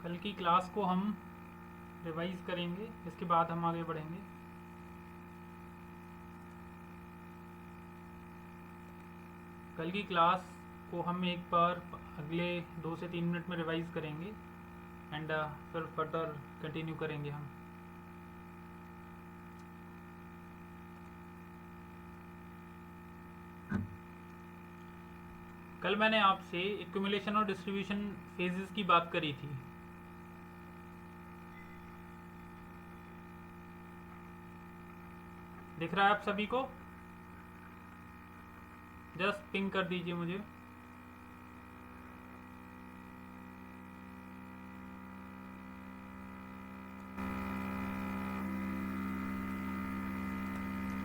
कल की क्लास को हम रिवाइज करेंगे, इसके बाद हम आगे बढ़ेंगे। कल की क्लास को हम एक बार अगले 2 से 3 मिनट में रिवाइज करेंगे एंड फिर फर्दर कंटिन्यू करेंगे हम। कल मैंने आपसे एक्यूमुलेशन और डिस्ट्रीब्यूशन फेजेस की बात करी थी। दिख रहा है आप सभी को? जस्ट पिंग कर दीजिए मुझे।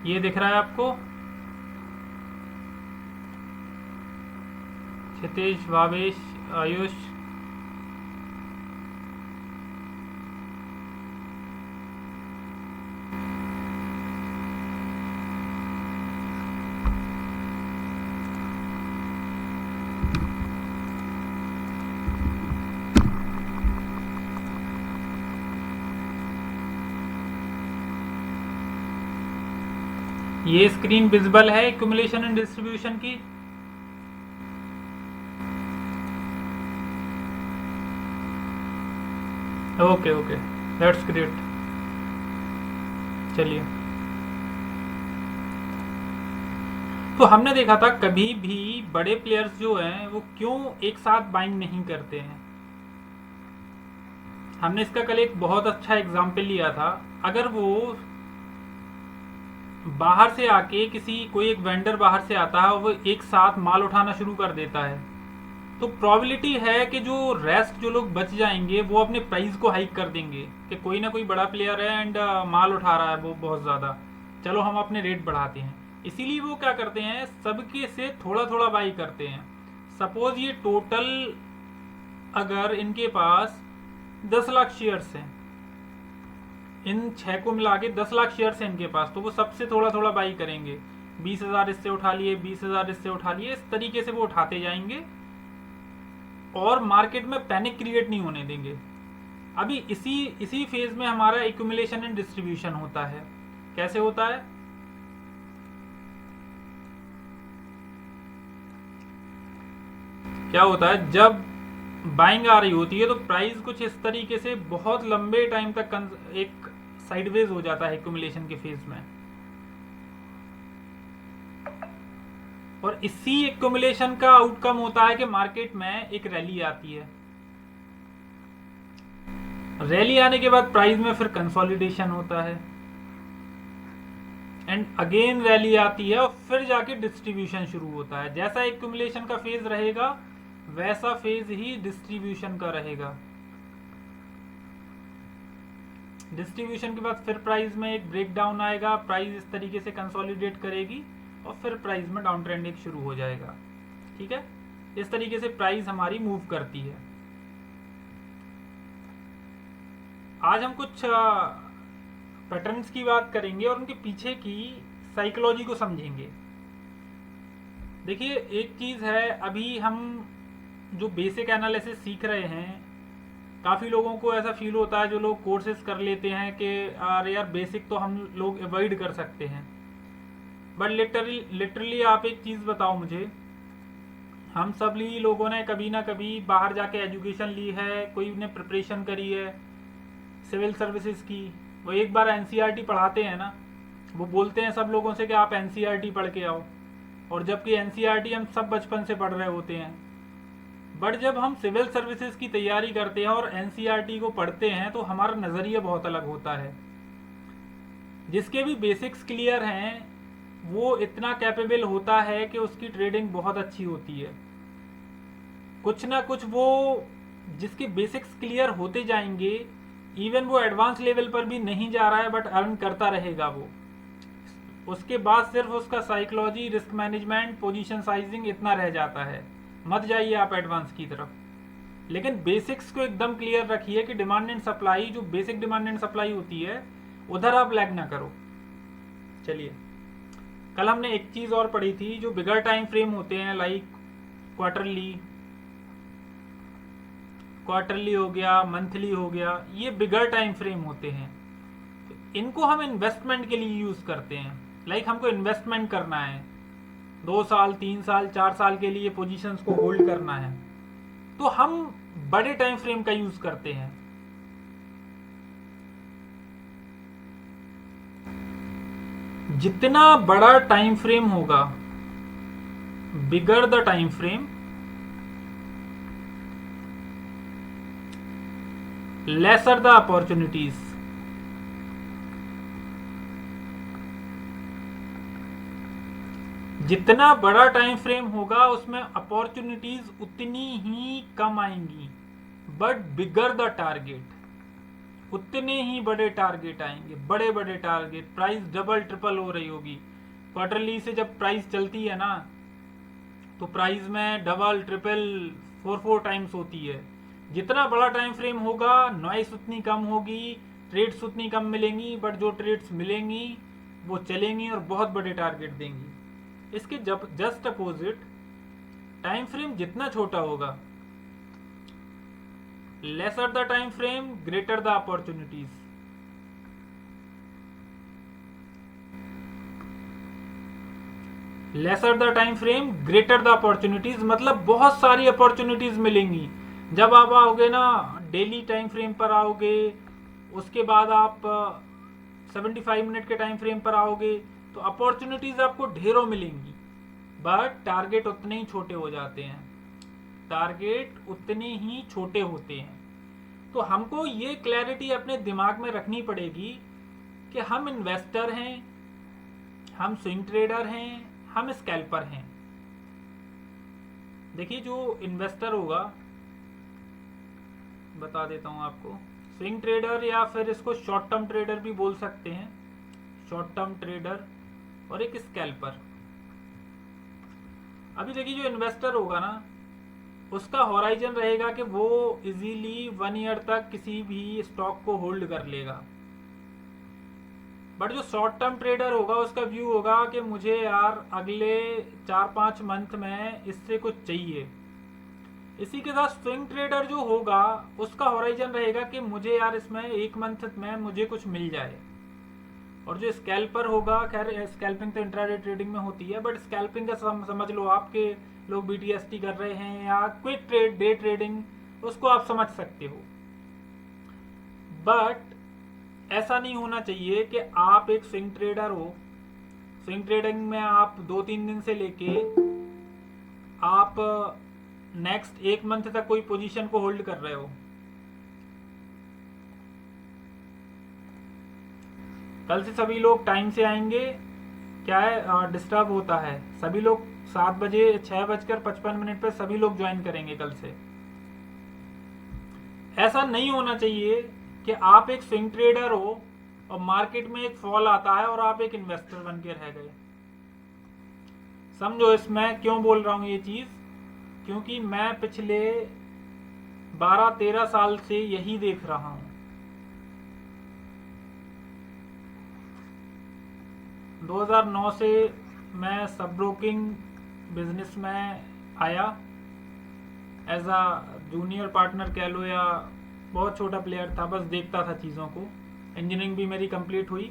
ये दिख रहा है आपको? क्षितेश, भावेश, आयुष, ये स्क्रीन विजिबल है एक्यूमुलेशन एंड डिस्ट्रीब्यूशन की? Okay okay, that's great. चलिए, तो हमने देखा था कभी भी बड़े प्लेयर्स जो हैं वो क्यों एक साथ बाइंग नहीं करते हैं। हमने इसका कल एक बहुत अच्छा एग्जाम्पल लिया था। अगर वो बाहर से आके कोई एक वेंडर बाहर से आता है और वो एक साथ माल उठाना शुरू कर देता है, तो प्रोबेबिलिटी है कि जो रेस्ट जो लोग बच जाएंगे वो अपने प्राइस को हाइक कर देंगे कि कोई ना कोई बड़ा प्लेयर है एंड माल उठा रहा है वो बहुत ज़्यादा, चलो हम अपने रेट बढ़ाते हैं। इसीलिए वो क्या करते हैं, सबके से थोड़ा थोड़ा बाई करते हैं। सपोज ये टोटल अगर इनके पास 10 लाख शेयर्स हैं, इन 6 को मिला के 10 लाख शेयर्स हैं इनके पास, तो वो सबसे थोड़ा थोड़ा बाई करेंगे। 20,000 इससे उठा लिए, 20,000 इससे उठा लिए, इस तरीके से वो उठाते जाएंगे और मार्केट में पैनिक क्रिएट नहीं होने देंगे। अभी इसी फेज में हमारा एक्यूमुलेशन एंड डिस्ट्रीब्यूशन होता है। कैसे होता है? क्या होता है, जब बाइंग आ रही होती है तो प्राइस कुछ इस तरीके से बहुत लंबे टाइम तक एक साइडवेज हो जाता है एक्यूमुलेशन के फेज में, और इसी एक्यूमुलेशन का आउटकम होता है कि मार्केट में एक रैली आती है। रैली आने के बाद प्राइस में फिर कंसोलिडेशन होता है एंड अगेन रैली आती है और फिर जाके डिस्ट्रीब्यूशन शुरू होता है। जैसा एक्यूमुलेशन का फेज रहेगा वैसा फेज ही डिस्ट्रीब्यूशन का रहेगा। डिस्ट्रीब्यूशन के बाद फिर प्राइस में एक ब्रेकडाउन आएगा, प्राइस इस तरीके से कंसोलिडेट करेगी और फिर प्राइस में डाउन ट्रेंडिंग शुरू हो जाएगा। ठीक है, इस तरीके से प्राइस हमारी मूव करती है। आज हम कुछ पैटर्न्स की बात करेंगे और उनके पीछे की साइकोलॉजी को समझेंगे। देखिए, एक चीज़ है, अभी हम जो बेसिक एनालिसिस सीख रहे हैं, काफ़ी लोगों को ऐसा फील होता है, जो लोग कोर्सेज कर लेते हैं कि अरे यार बेसिक तो हम लोग अवॉइड कर सकते हैं। बट लिटरली आप एक चीज़ बताओ मुझे, हम सभी लोगों ने कभी ना कभी बाहर जाके एजुकेशन ली है, कोई ने प्रिपरेशन करी है सिविल सर्विसेज की। वो एक बार एनसीईआरटी पढ़ाते हैं ना, वो बोलते हैं सब लोगों से कि आप एनसीईआरटी पढ़ के आओ, और जबकि एनसीईआरटी हम सब बचपन से पढ़ रहे होते हैं। बट जब हम सिविल सर्विसेज की तैयारी करते हैं और एनसीईआरटी को पढ़ते हैं तो हमारा नज़रिया बहुत अलग होता है। जिसके भी बेसिक्स क्लियर हैं वो इतना कैपेबल होता है कि उसकी ट्रेडिंग बहुत अच्छी होती है। कुछ ना कुछ वो, जिसके बेसिक्स क्लियर होते जाएंगे, इवन वो एडवांस लेवल पर भी नहीं जा रहा है बट अर्न करता रहेगा वो। उसके बाद सिर्फ उसका psychology, risk management, position sizing इतना रह जाता है। मत जाइए आप एडवांस की तरफ, लेकिन बेसिक्स को एकदम क्लियर रखिए कि डिमांड एंड सप्लाई, जो बेसिक डिमांड एंड सप्लाई होती है उधर आप लैग ना करो। चलिए, कल हमने एक चीज़ और पढ़ी थी, जो बिगर टाइम फ्रेम होते हैं लाइक क्वार्टरली हो गया, मंथली हो गया, ये बिगर टाइम फ्रेम होते हैं। तो इनको हम इन्वेस्टमेंट के लिए यूज करते हैं। लाइक हमको इन्वेस्टमेंट करना है, 2 साल 3 साल 4 साल के लिए पोजीशंस को होल्ड करना है, तो हम बड़े टाइम फ्रेम का यूज करते हैं। जितना बड़ा टाइम फ्रेम होगा, bigger the time frame, lesser the opportunities. जितना बड़ा टाइम फ्रेम होगा उसमें अपॉर्चुनिटीज उतनी ही कम आएंगी, बट बिगर द टारगेट, उतने ही बड़े टारगेट आएंगे, बड़े बड़े टारगेट। प्राइस डबल ट्रिपल हो रही होगी। क्वार्टरली से जब प्राइस चलती है ना, तो प्राइस में डबल ट्रिपल 4 टाइम्स होती है। जितना बड़ा टाइम फ्रेम होगा, नॉइस उतनी कम होगी, ट्रेड्स उतनी कम मिलेंगी, बट जो ट्रेड्स मिलेंगी वो चलेंगी और बहुत बड़े टारगेट देंगी। इसके जस्ट अपोजिट, टाइम फ्रेम जितना छोटा होगा, lesser the time frame greater the opportunities. Lesser the time frame greater the opportunities, मतलब बहुत सारी अपॉर्चुनिटीज मिलेंगी। जब आप आओगे ना डेली टाइम फ्रेम पर आओगे, उसके बाद आप 75 मिनट के टाइम फ्रेम पर आओगे, तो अपॉर्चुनिटीज आपको ढेरों मिलेंगी, बट टारगेट उतने ही छोटे हो जाते हैं। टारगेट उतने ही छोटे होते हैं। तो हमको ये क्लैरिटी अपने दिमाग में रखनी पड़ेगी कि हम इन्वेस्टर हैं, हम स्विंग ट्रेडर हैं, हम स्कैल्पर हैं। देखिए, जो इन्वेस्टर होगा, बता देता हूं आपको, स्विंग ट्रेडर या फिर इसको शॉर्ट टर्म ट्रेडर भी बोल सकते हैं, शॉर्ट टर्म ट्रेडर और एक स्कैल्पर। अभी देखिए, जो इन्वेस्टर होगा ना, उसका हॉराइजन रहेगा कि वो इजीली 1 ईयर तक किसी भी स्टॉक को होल्ड कर लेगा। बट जो शॉर्ट टर्म ट्रेडर होगा, उसका व्यू होगा कि मुझे यार अगले 4-5 मंथ में इससे कुछ चाहिए। इसी के साथ स्विंग ट्रेडर जो होगा, उसका हॉराइजन रहेगा कि मुझे यार इसमें 1 मंथ में मुझे कुछ मिल जाए। और जो स्कैल्पर होगा, खैर स्कैल्पिंग तो इंट्राडे ट्रेडिंग में होती है, बट स्कैल्पिंग का समझ लो, आपके लोग BTST कर रहे हैं या क्विक ट्रेड, डे ट्रेडिंग, उसको आप समझ सकते हो। बट ऐसा नहीं होना चाहिए कि आप एक स्विंग ट्रेडर हो, स्विंग ट्रेडिंग में आप 2-3 दिन से लेके आप नेक्स्ट 1 मंथ तक कोई पोजीशन को होल्ड कर रहे हो। कल से सभी लोग टाइम से आएंगे, क्या है डिस्टर्ब होता है, सभी लोग 7 बजे 6:55 पे सभी लोग ज्वाइन करेंगे कल से। ऐसा नहीं होना चाहिए कि आप एक स्विंग ट्रेडर हो और मार्केट में एक फॉल आता है और आप एक इन्वेस्टर बन के रह गए। समझो इसमें क्यों बोल रहा हूं ये चीज, क्योंकि मैं पिछले 12-13 साल से यही देख रहा हूं। 2009 से मैं सब ब्रोकिंग बिजनेस में आया, एज अ जूनियर पार्टनर कह लो या बहुत छोटा प्लेयर था, बस देखता था चीज़ों को। इंजीनियरिंग भी मेरी कंप्लीट हुई।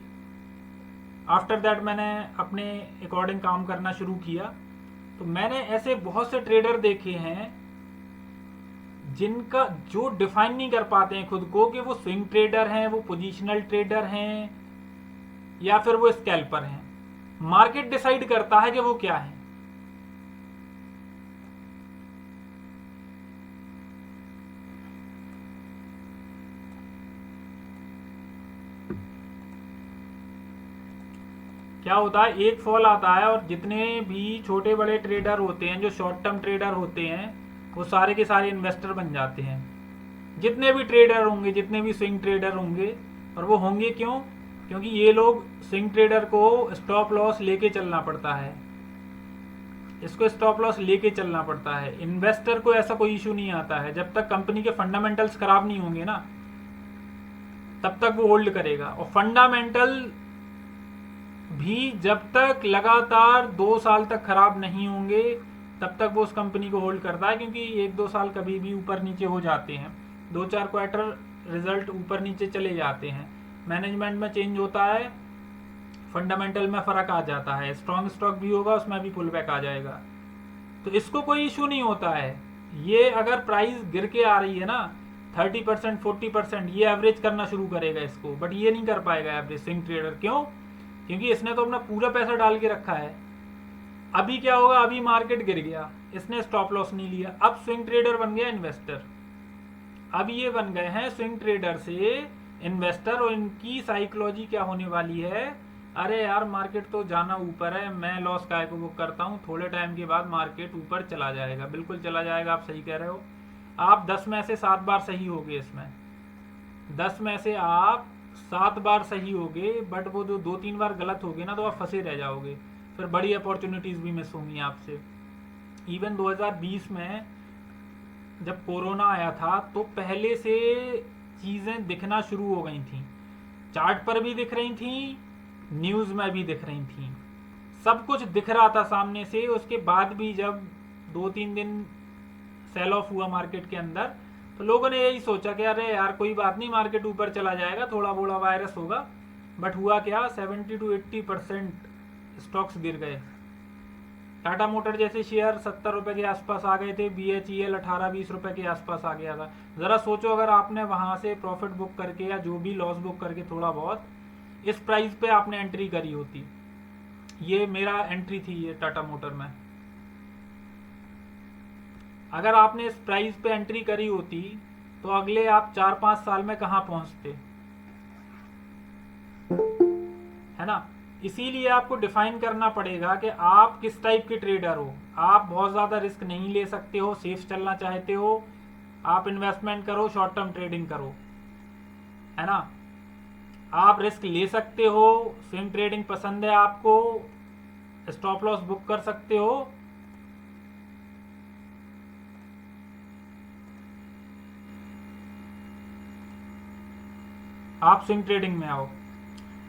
आफ्टर दैट मैंने अपने अकॉर्डिंग काम करना शुरू किया। तो मैंने ऐसे बहुत से ट्रेडर देखे हैं जिनका जो डिफाइन नहीं कर पाते हैं खुद को कि वो स्विंग ट्रेडर हैं, वो पोजिशनल ट्रेडर हैं या फिर वो स्कैल्पर हैं। मार्केट डिसाइड करता है कि वो क्या है। क्या होता है, एक फॉल आता है और जितने भी छोटे बड़े ट्रेडर होते हैं, जो शॉर्ट टर्म ट्रेडर होते हैं, वो सारे के सारे इन्वेस्टर बन जाते हैं। जितने भी ट्रेडर होंगे, जितने भी स्विंग ट्रेडर होंगे, और वो होंगे क्यों? क्योंकि ये लोग स्विंग ट्रेडर को स्टॉप लॉस लेके चलना पड़ता है, इसको स्टॉप लॉस लेके चलना पड़ता है। इन्वेस्टर को ऐसा कोई इशू नहीं आता है, जब तक कंपनी के फंडामेंटल्स खराब नहीं होंगे ना, तब तक वो होल्ड करेगा। और फंडामेंटल भी जब तक लगातार 2 साल तक खराब नहीं होंगे, तब तक वो उस कंपनी को होल्ड करता है, क्योंकि 1-2 साल कभी भी ऊपर नीचे हो जाते हैं। 2-4 क्वार्टर रिजल्ट ऊपर नीचे चले जाते हैं, मैनेजमेंट में चेंज होता है, फंडामेंटल में फ़र्क आ जाता है, स्ट्रॉन्ग स्टॉक भी होगा उसमें भी पुल बैक आ जाएगा, तो इसको कोई इशू नहीं होता है। ये अगर प्राइस गिर के आ रही है ना 30% 40%, ये एवरेज करना शुरू करेगा इसको, बट ये नहीं कर पाएगा एवरेज स्विंग ट्रेडर। क्यों? क्योंकि इसने तो अपना पूरा पैसा डाल के रखा है। अभी क्या होगा, अभी मार्केट गिर गया, इसने स्टॉप लॉस नहीं लिया, अब स्विंग ट्रेडर बन गया इन्वेस्टर। अब ये बन गए हैं स्विंग ट्रेडर से इन्वेस्टर, और इनकी साइकोलॉजी क्या होने वाली है, अरे यार मार्केट तो जाना ऊपर है, मैं लॉस काय को बुक करता हूँ, थोड़े टाइम के बाद मार्केट ऊपर चला जाएगा। बिल्कुल चला जाएगा, आप सही कह रहे हो। आप 10 में से 7 बार सही होगे इसमें, 10 में से आप 7 बार सही होगे, बट वो जो 2-3 बार गलत होगे ना तो आप फंसे रह जाओगे, फिर बड़ी अपॉर्चुनिटीज़ भी मिस होंगी आपसे। इवन 2020 में जब कोरोना आया था तो पहले से चीज़ें दिखना शुरू हो गई थी, चार्ट पर भी दिख रही थी, न्यूज़ में भी दिख रही थी, सब कुछ दिख रहा था सामने से। उसके बाद भी जब 2-3 दिन सेल ऑफ हुआ मार्केट के अंदर, तो लोगों ने यही सोचा कि अरे यार कोई बात नहीं, मार्केट ऊपर चला जाएगा, थोड़ा बोड़ा वायरस होगा। बट हुआ क्या, 70-80% स्टॉक्स गिर गए। टाटा मोटर जैसे शेयर 70 रुपए के आसपास आ गए थे, BHEL 18-20 रुपए के आसपास आ गया था। ज़रा सोचो अगर आपने वहाँ से प्रॉफिट बुक करके या जो भी लॉस बुक करके थोड़ा बहुत इस प्राइस पे आपने एंट्री करी होती। ये मेरा एंट्री थी ये टाटा मोटर में। अगर आपने इस प्राइस पे एंट्री करी होती तो अगले आप 4-5 साल में कहाँ पहुंचते, है ना। इसीलिए आपको डिफाइन करना पड़ेगा कि आप किस टाइप के ट्रेडर हो। आप बहुत ज़्यादा रिस्क नहीं ले सकते हो, सेफ चलना चाहते हो, आप इन्वेस्टमेंट करो, शॉर्ट टर्म ट्रेडिंग करो, है ना। आप रिस्क ले सकते हो, स्विंग ट्रेडिंग पसंद है आपको, स्टॉप लॉस बुक कर सकते हो। आप स्विंग ट्रेडिंग में आओ।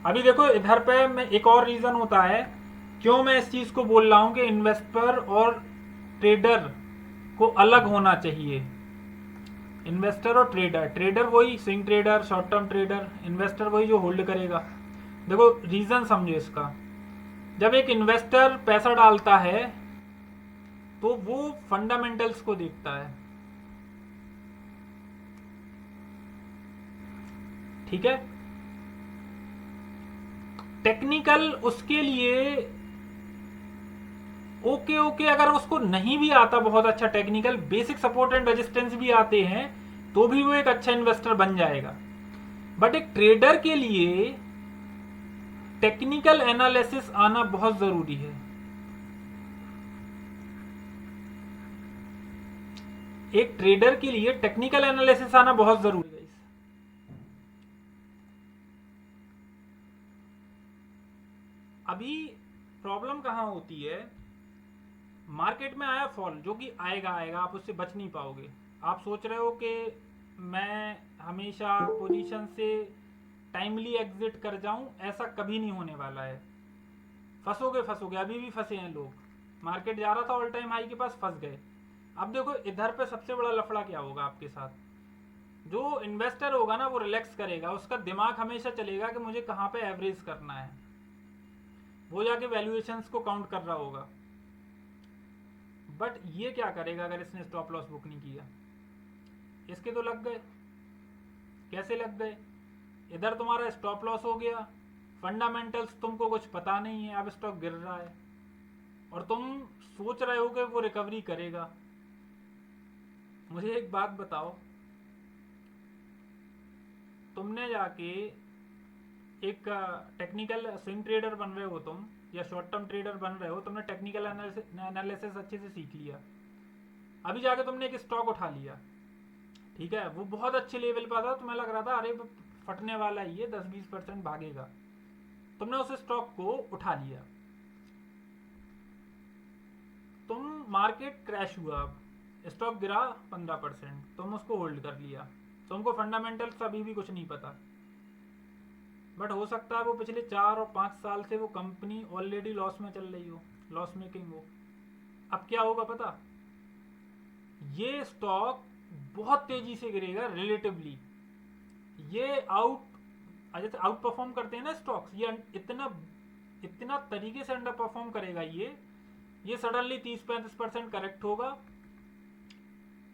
अभी देखो इधर पे मैं एक और रीज़न होता है क्यों मैं इस चीज़ को बोल रहा हूँ कि इन्वेस्टर और ट्रेडर को अलग होना चाहिए। इन्वेस्टर और ट्रेडर, ट्रेडर वही swing trader, short term trader, investor वही जो होल्ड करेगा। देखो रीज़न समझो इसका, जब एक इन्वेस्टर पैसा डालता है तो वो फंडामेंटल्स को देखता है, ठीक है। टेक्निकल उसके लिए ओके ओके, अगर उसको नहीं भी आता बहुत अच्छा technical, basic support and resistance भी आते हैं, तो भी वो एक अच्छा इन्वेस्टर बन जाएगा। बट एक ट्रेडर के लिए टेक्निकल एनालिसिस आना बहुत जरूरी है। एक ट्रेडर के लिए टेक्निकल एनालिसिस आना बहुत जरूरी है। अभी प्रॉब्लम कहाँ होती है, मार्केट में आया फॉल, जो कि आएगा आएगा, आप उससे बच नहीं पाओगे। आप सोच रहे हो कि मैं हमेशा पोजीशन से टाइमली एग्जिट कर जाऊं, ऐसा कभी नहीं होने वाला है। फंसोगे फंसोगे, अभी भी फंसे हैं लोग। मार्केट जा रहा था ऑल टाइम हाई के पास, फंस गए। अब देखो इधर पे सबसे बड़ा लफड़ा क्या होगा आपके साथ, जो इन्वेस्टर होगा ना वो रिलैक्स करेगा, उसका दिमाग हमेशा चलेगा कि मुझे कहाँ पे एवरेज करना है, वो जाके वैल्यूएशंस को काउंट कर रहा होगा। बट ये क्या करेगा अगर इसने स्टॉप लॉस बुक नहीं किया, इसके तो लग गए। कैसे लग गए, इधर तुम्हारा स्टॉप लॉस हो गया, फंडामेंटल्स तुमको कुछ पता नहीं है, अब स्टॉक गिर रहा है और तुम सोच रहे हो कि वो रिकवरी करेगा। मुझे एक बात बताओ, तुमने जाके एक टेक्निकल स्विंग ट्रेडर बन रहे हो तुम, या शॉर्ट टर्म ट्रेडर बन रहे हो, तुमने टेक्निकल एनालिसिस अच्छे से सीख लिया, अभी जाके तुमने एक स्टॉक उठा लिया, ठीक है, वो बहुत अच्छे लेवल पर था, तुम्हें लग रहा था अरे फटने वाला ही है, 10-20% भागेगा, तुमने उस स्टॉक को उठा लिया, तुम मार्केट क्रैश हुआ, अब स्टॉक गिरा 15%, तुम उसको होल्ड कर लिया, तुमको फंडामेंटल्स अभी भी कुछ नहीं पता। बट हो सकता है वो पिछले 4 और 5 साल से वो कंपनी ऑलरेडी लॉस में चल रही हो, लॉस मेकिंग हो। अब क्या होगा पता, ये स्टॉक बहुत तेजी से गिरेगा रिलेटिवली। ये जैसे आउट परफॉर्म करते हैं ना स्टॉक्स, ये इतना इतना तरीके से अंडर परफॉर्म करेगा ये सडनली 30-35% करेक्ट होगा।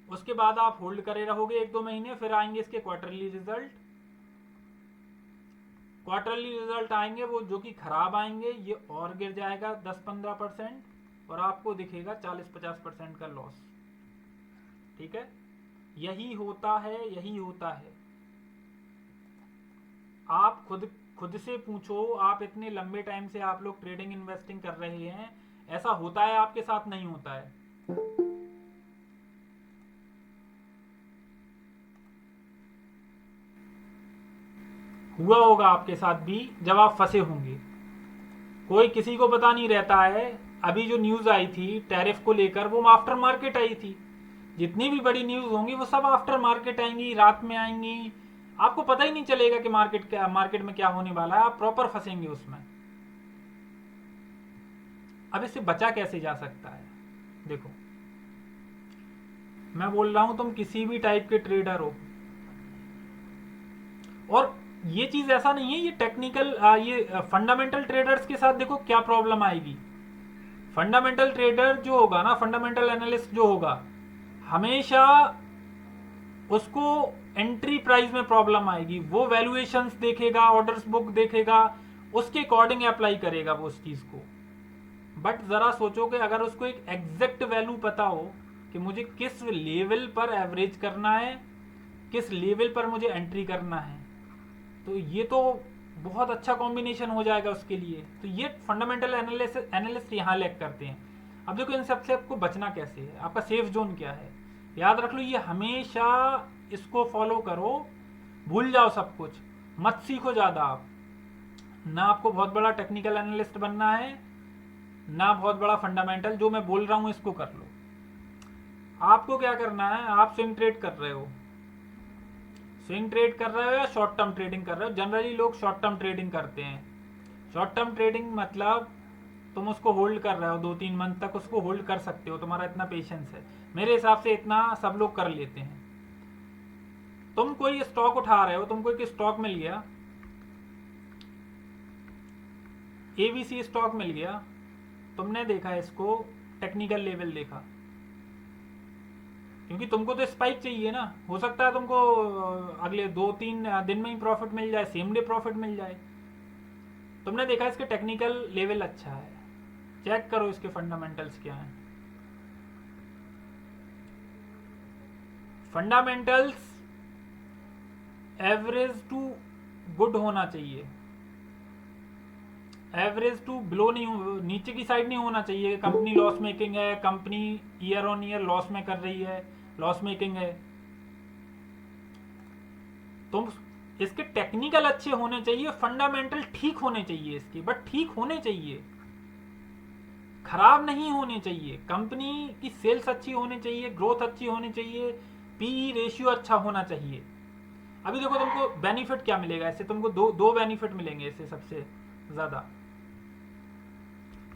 उसके बाद आप होल्ड करे रहोगे 1-2 महीने, फिर आएंगे इसके क्वार्टरली रिजल्ट आएंगे, वो जो कि खराब आएंगे, ये और गिर जाएगा 10-15% और आपको दिखेगा 40-50% का लॉस। ठीक है, यही होता है। आप खुद से पूछो, आप इतने लंबे टाइम से आप लोग ट्रेडिंग इन्वेस्टिंग कर रहे हैं, ऐसा होता है आपके साथ? नहीं होता है। हुआ होगा आपके साथ भी जब आप फंसे होंगे। कोई किसी को पता नहीं रहता है। अभी जो न्यूज आई थी टैरिफ को लेकर, वो आफ्टर मार्केट आई थी। जितनी भी बड़ी न्यूज होंगी वो सब आफ्टर मार्केट आएंगी, रात में आएंगी। आपको पता ही नहीं चलेगा कि मार्केट में क्या होने वाला है, आप प्रॉपर फंसेंगे उसमें। अब इससे बचा कैसे जा सकता है? देखो, मैं बोल रहा हूं तुम किसी भी टाइप के ट्रेडर हो, और ये चीज ऐसा नहीं है, ये टेक्निकल ये फंडामेंटल ट्रेडर्स के साथ देखो क्या प्रॉब्लम आएगी। फंडामेंटल ट्रेडर जो होगा ना, फंडामेंटल एनालिस्ट जो होगा, हमेशा उसको एंट्री प्राइस में प्रॉब्लम आएगी। वो वैल्यूएशंस देखेगा, ऑर्डर्स बुक देखेगा, उसके अकॉर्डिंग अप्लाई करेगा वो उस चीज को। बट जरा सोचो कि अगर उसको एक एग्जैक्ट वैल्यू पता हो कि मुझे किस लेवल पर एवरेज करना है, किस लेवल पर मुझे एंट्री करना है, तो ये तो बहुत अच्छा कॉम्बिनेशन हो जाएगा उसके लिए। तो ये फंडामेंटल एनालिस्ट यहाँ लैग करते हैं। अब देखो, इन सबसे आपको बचना कैसे है, आपका सेफ जोन क्या है? याद रख लो, ये हमेशा इसको फॉलो करो, भूल जाओ सब कुछ, मत सीखो ज्यादा। आप ना आपको बहुत बड़ा टेक्निकल एनालिस्ट बनना है, ना बहुत बड़ा फंडामेंटल। जो मैं बोल रहा हूं इसको कर लो। आपको क्या करना है, आप स्विंग ट्रेड कर रहे हो, या शॉर्ट टर्म ट्रेडिंग कर रहे हो। जनरली लोग शॉर्ट टर्म ट्रेडिंग करते हैं। शॉर्ट टर्म ट्रेडिंग मतलब तुम उसको होल्ड कर रहे हो 2-3 मंथ तक, उसको होल्ड कर सकते हो, तुम्हारा इतना पेशेंस है। मेरे हिसाब से इतना सब लोग कर लेते हैं। तुम कोई स्टॉक उठा रहे हो, तुमको एक स्टॉक मिल गया, एबीसी स्टॉक मिल गया, तुमने देखा इसको, टेक्निकल लेवल देखा, क्योंकि तुमको तो स्पाइक चाहिए ना। हो सकता है तुमको अगले 2-3 दिन में ही प्रॉफिट मिल जाए, सेम डे प्रॉफिट मिल जाए। तुमने देखा इसके टेक्निकल लेवल अच्छा है, चेक करो इसके फंडामेंटल्स क्या हैं। फंडामेंटल्स एवरेज टू गुड होना चाहिए, एवरेज टू बिलो नहीं, नीचे की साइड नहीं होना चाहिए। कंपनी लॉस मेकिंग है, company year on year loss में कर रही है, लॉस मेकिंग है, तुम इसके टेक्निकल अच्छे होने चाहिए, फंडामेंटल ठीक होने चाहिए इसके, बट ठीक होने चाहिए, खराब नहीं होने चाहिए। कंपनी की सेल्स अच्छी होनी चाहिए, ग्रोथ अच्छी होनी चाहिए, पीई रेशियो अच्छा होना चाहिए। अभी देखो तुमको बेनिफिट क्या मिलेगा इससे, तुमको दो बेनिफिट मिलेंगे इससे सबसे ज्यादा।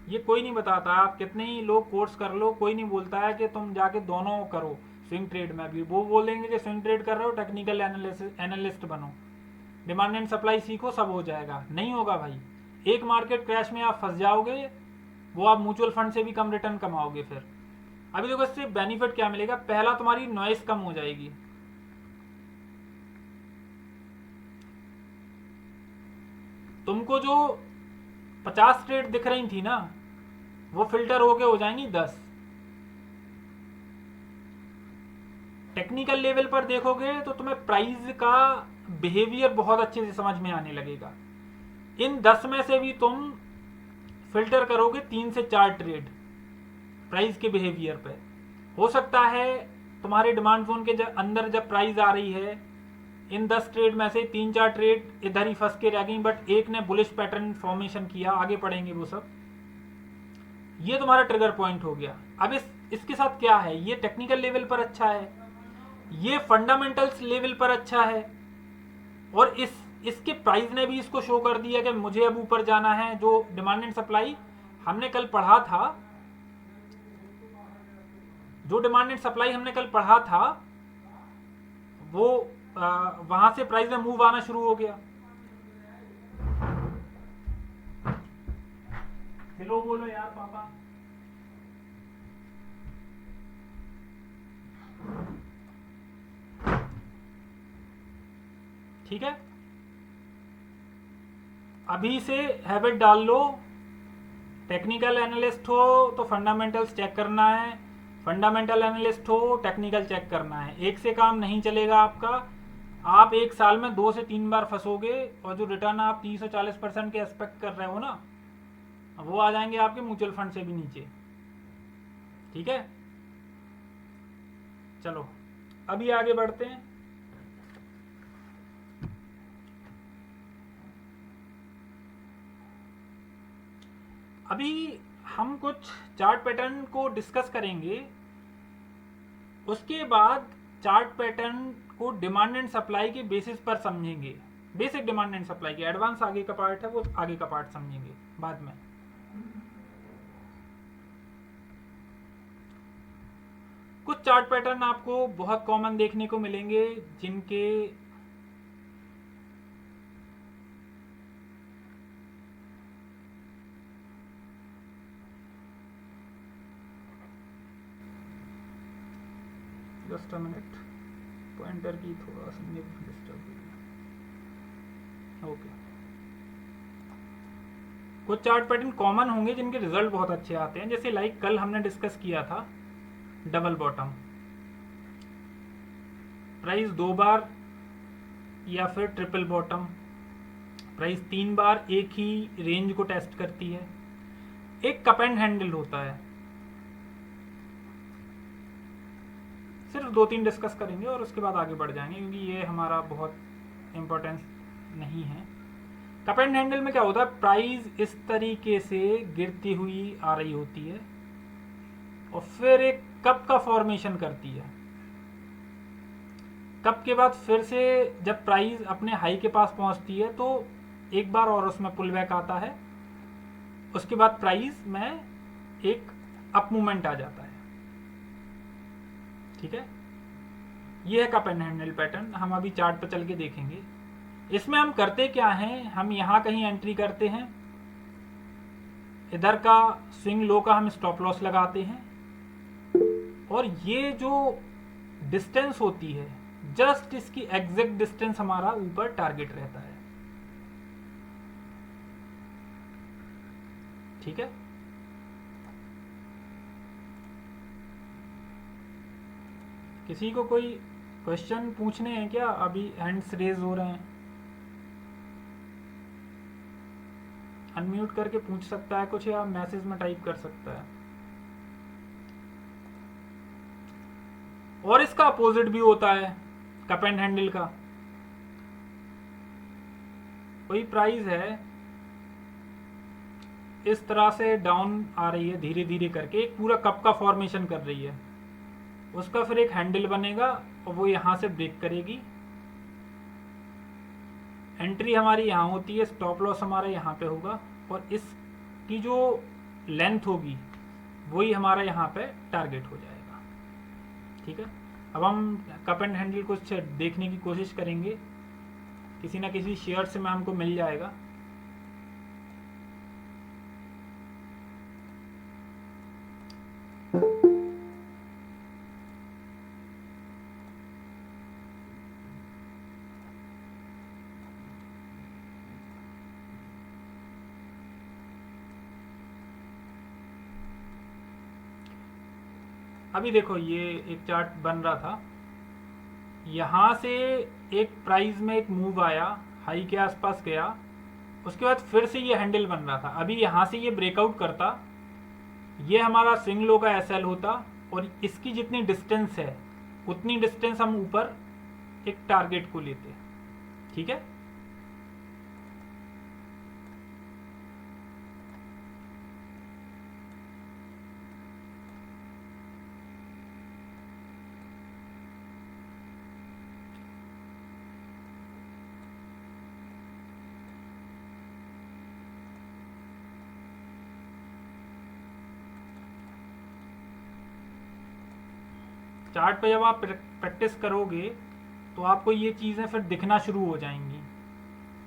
ये कोई नहीं बताता, आप कितने ही लोग कोर्स कर लो, कोई नहीं बोलता है कि तुम जाके दोनों करो। स्विंग ट्रेड में भी वो बोलेंगे कि स्विंग ट्रेड कर रहे हो, टेक्निकल एनालिस्ट बनो, डिमांड एंड सप्लाई सीखो, सब हो जाएगा। नहीं होगा भाई। एक मार्केट क्रैश में आप फंस जाओगे, वो आप म्यूचुअल फंड से भी कम रिटर्न कमाओगे फिर। अभी देखो इससे बेनिफिट क्या मिलेगा, पहला तुम्हारी नॉइस कम हो जाएगी। तुमको जो 50 ट्रेड दिख रही थी ना, वो फिल्टर होके हो जाएंगी 10। टेक्निकल लेवल पर देखोगे तो तुम्हें प्राइस का बिहेवियर बहुत अच्छे से समझ में आने लगेगा। इन 10 में से भी तुम फिल्टर करोगे 3 से 4 ट्रेड प्राइस के बिहेवियर पे। हो सकता है तुम्हारे डिमांड जोन के अंदर जब प्राइस आ रही है, इन 10 ट्रेड में से 3-4 ट्रेड इधर ही फंस के रह गई, बट एक ने बुलिश पैटर्न फॉर्मेशन किया, आगे पढ़ेंगे वो सब। ये तुम्हारा ट्रिगर पॉइंट हो गया। अब इसके साथ क्या है, ये टेक्निकल लेवल पर अच्छा है, ये फंडामेंटल्स लेवल पर अच्छा है, और इसके प्राइस ने भी इसको शो कर दिया कि मुझे अब ऊपर जाना है। जो डिमांड एंड सप्लाई हमने कल पढ़ा था, जो डिमांड एंड सप्लाई हमने कल पढ़ा था, वो वहां से प्राइस में मूव आना शुरू हो गया। हेलो बोलो यार पापा। ठीक है, अभी से हैबिट डाल लो। टेक्निकल एनालिस्ट हो तो फंडामेंटल्स चेक करना है, फंडामेंटल एनालिस्ट हो टेक्निकल चेक करना है। एक से काम नहीं चलेगा आपका। आप एक साल में 2 से 3 बार फंसोगे और जो रिटर्न आप 30 और 40% के एक्सपेक्ट कर रहे हो ना, वो आ जाएंगे आपके म्यूचुअल फंड से भी नीचे। ठीक है, चलो अभी आगे बढ़ते हैं। अभी हम कुछ चार्ट पैटर्न को डिस्कस करेंगे, उसके बाद चार्ट पैटर्न को डिमांड एंड सप्लाई के बेसिस पर समझेंगे। बेसिक डिमांड एंड सप्लाई की, एडवांस आगे का पार्ट है, वो आगे का पार्ट समझेंगे बाद में। कुछ चार्ट पैटर्न आपको बहुत कॉमन देखने को मिलेंगे, जिनके जस्ट अ मिनट, पॉइंटर की थोड़ा सा डिस्टर्ब हो गया। ओके, कुछ चार्ट पैटर्न कॉमन होंगे जिनके रिजल्ट बहुत अच्छे आते हैं, जैसे लाइक कल हमने डिस्कस किया था डबल बॉटम। प्राइस 2 बार या फिर ट्रिपल बॉटम, प्राइस 3 बार एक ही रेंज को टेस्ट करती है। एक कप एंड हैंडल होता है। सिर्फ 2-3 डिस्कस करेंगे और उसके बाद आगे बढ़ जाएंगे, क्योंकि ये हमारा बहुत इम्पोर्टेंस नहीं है। कप एंड हैंडल में क्या होता है, प्राइस इस तरीके से गिरती हुई आ रही होती है और फिर एक कप का फॉर्मेशन करती है। कप के बाद फिर से जब प्राइस अपने हाई के पास पहुंचती है तो एक बार और उसमें पुल बैक आता है। उसके बाद प्राइस में एक अप मूवमेंट आ जाता है। ठीक है, ये है कप एंड हैंडल पैटर्न। हम अभी चार्ट पर चल के देखेंगे। इसमें हम करते क्या हैं, हम यहां कहीं एंट्री करते हैं, इधर का स्विंग लो का हम स्टॉप लॉस लगाते हैं, और ये जो डिस्टेंस होती है जस्ट इसकी एग्जैक्ट डिस्टेंस हमारा ऊपर टारगेट रहता है। ठीक है, किसी को कोई क्वेश्चन पूछने हैं क्या? अभी हैंड्स रेज हो रहे हैं, अनम्यूट करके पूछ सकता है कुछ, या मैसेज में टाइप कर सकता है। और इसका अपोजिट भी होता है कप एंड हैंडल का। कोई प्राइस है इस तरह से डाउन आ रही है धीरे धीरे करके, एक पूरा कप का फॉर्मेशन कर रही है, उसका फिर एक हैंडल बनेगा और वो यहां से ब्रेक करेगी। एंट्री हमारी यहाँ होती है, स्टॉप लॉस हमारा यहाँ पे होगा, और इसकी जो लेंथ होगी वही हमारा यहाँ पे टारगेट हो जाएगा। ठीक है, अब हम कप एंड हैंडल कुछ देखने की कोशिश करेंगे, किसी ना किसी शेयर से में हमको मिल जाएगा। अभी देखो, ये एक चार्ट बन रहा था, यहाँ से एक प्राइस में एक मूव आया, हाई के आसपास गया, उसके बाद फिर से ये हैंडल बन रहा था। अभी यहाँ से ये ब्रेकआउट करता, ये हमारा स्विंग लो का एसएल होता, और इसकी जितनी डिस्टेंस है उतनी डिस्टेंस हम ऊपर एक टारगेट को लेते। ठीक है, चार्ट पे जब आप प्रैक्टिस करोगे तो आपको ये चीज़ें फिर दिखना शुरू हो जाएंगी।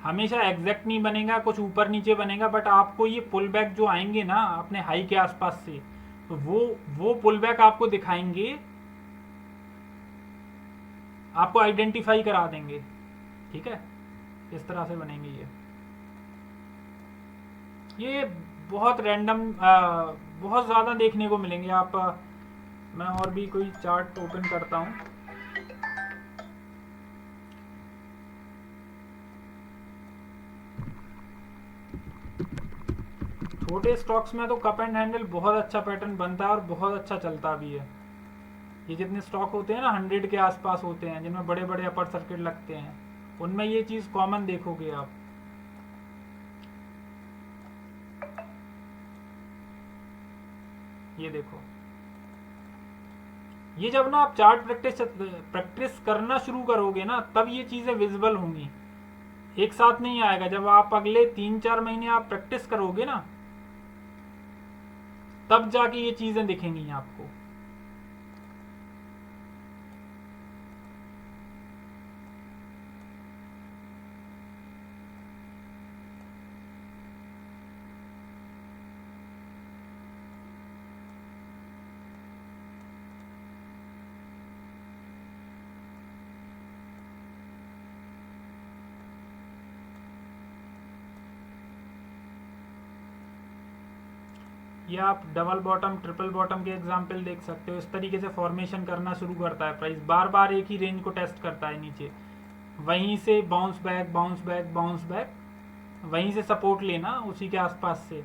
हमेशा एग्जैक्ट नहीं बनेगा, कुछ ऊपर नीचे बनेगा, बट आपको ये पुल बैक जो आएंगे ना अपने हाई के आसपास से, तो वो पुल बैक आपको दिखाएंगे, आपको आइडेंटिफाई करा देंगे। ठीक है, इस तरह से बनेंगे ये बहुत रैंडम, बहुत ज़्यादा देखने को मिलेंगे आप। मैं और भी कोई चार्ट ओपन करता हूँ। छोटे स्टॉक्स में तो कप एंड हैंडल बहुत अच्छा पैटर्न बनता है और बहुत अच्छा चलता भी है। ये जितने स्टॉक होते हैं ना 100 के आसपास होते हैं, जिनमें बड़े बड़े अपर सर्किट लगते हैं, उनमें ये चीज़ कॉमन देखोगे आप। ये देखो, ये जब ना आप चार्ट प्रैक्टिस करना शुरू करोगे ना, तब ये चीज़ें विजिबल होंगी। एक साथ नहीं आएगा। जब आप अगले 3-4 महीने आप प्रैक्टिस करोगे ना, तब जाके ये चीज़ें दिखेंगी आपको। या आप डबल बॉटम ट्रिपल बॉटम के एग्जाम्पल देख सकते हो। इस तरीके से फॉर्मेशन करना शुरू करता है प्राइस, बार बार एक ही रेंज को टेस्ट करता है नीचे, वहीं से bounce back bounce back bounce back, वहीं से सपोर्ट लेना उसी के आसपास से।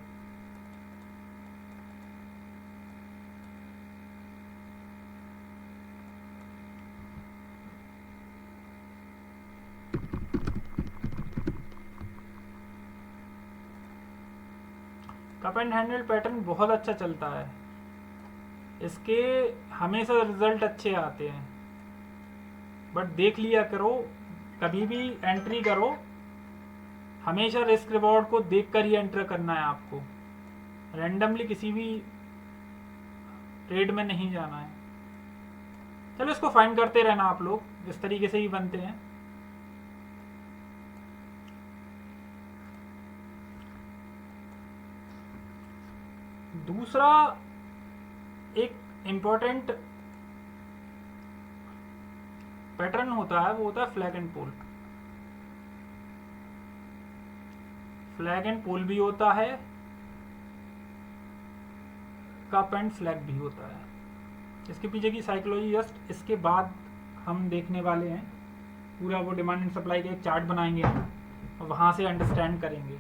कप एंड हैंडल पैटर्न बहुत अच्छा चलता है, इसके हमेशा रिजल्ट अच्छे आते हैं। बट देख लिया करो, कभी भी एंट्री करो, हमेशा रिस्क रिवॉर्ड को देख कर ही एंटर करना है आपको। रैंडमली किसी भी ट्रेड में नहीं जाना है। चलो इसको फाइंड करते रहना आप लोग, इस तरीके से ही बनते हैं। दूसरा एक इम्पोर्टेंट पैटर्न होता है, वो होता है flag and pole. Flag and pole भी होता है, कप एंड फ्लैग भी होता है। इसके पीछे की साइकोलॉजी जस्ट इसके बाद हम देखने वाले हैं। पूरा वो डिमांड एंड सप्लाई का एक चार्ट बनाएंगे और वहां से अंडरस्टैंड करेंगे।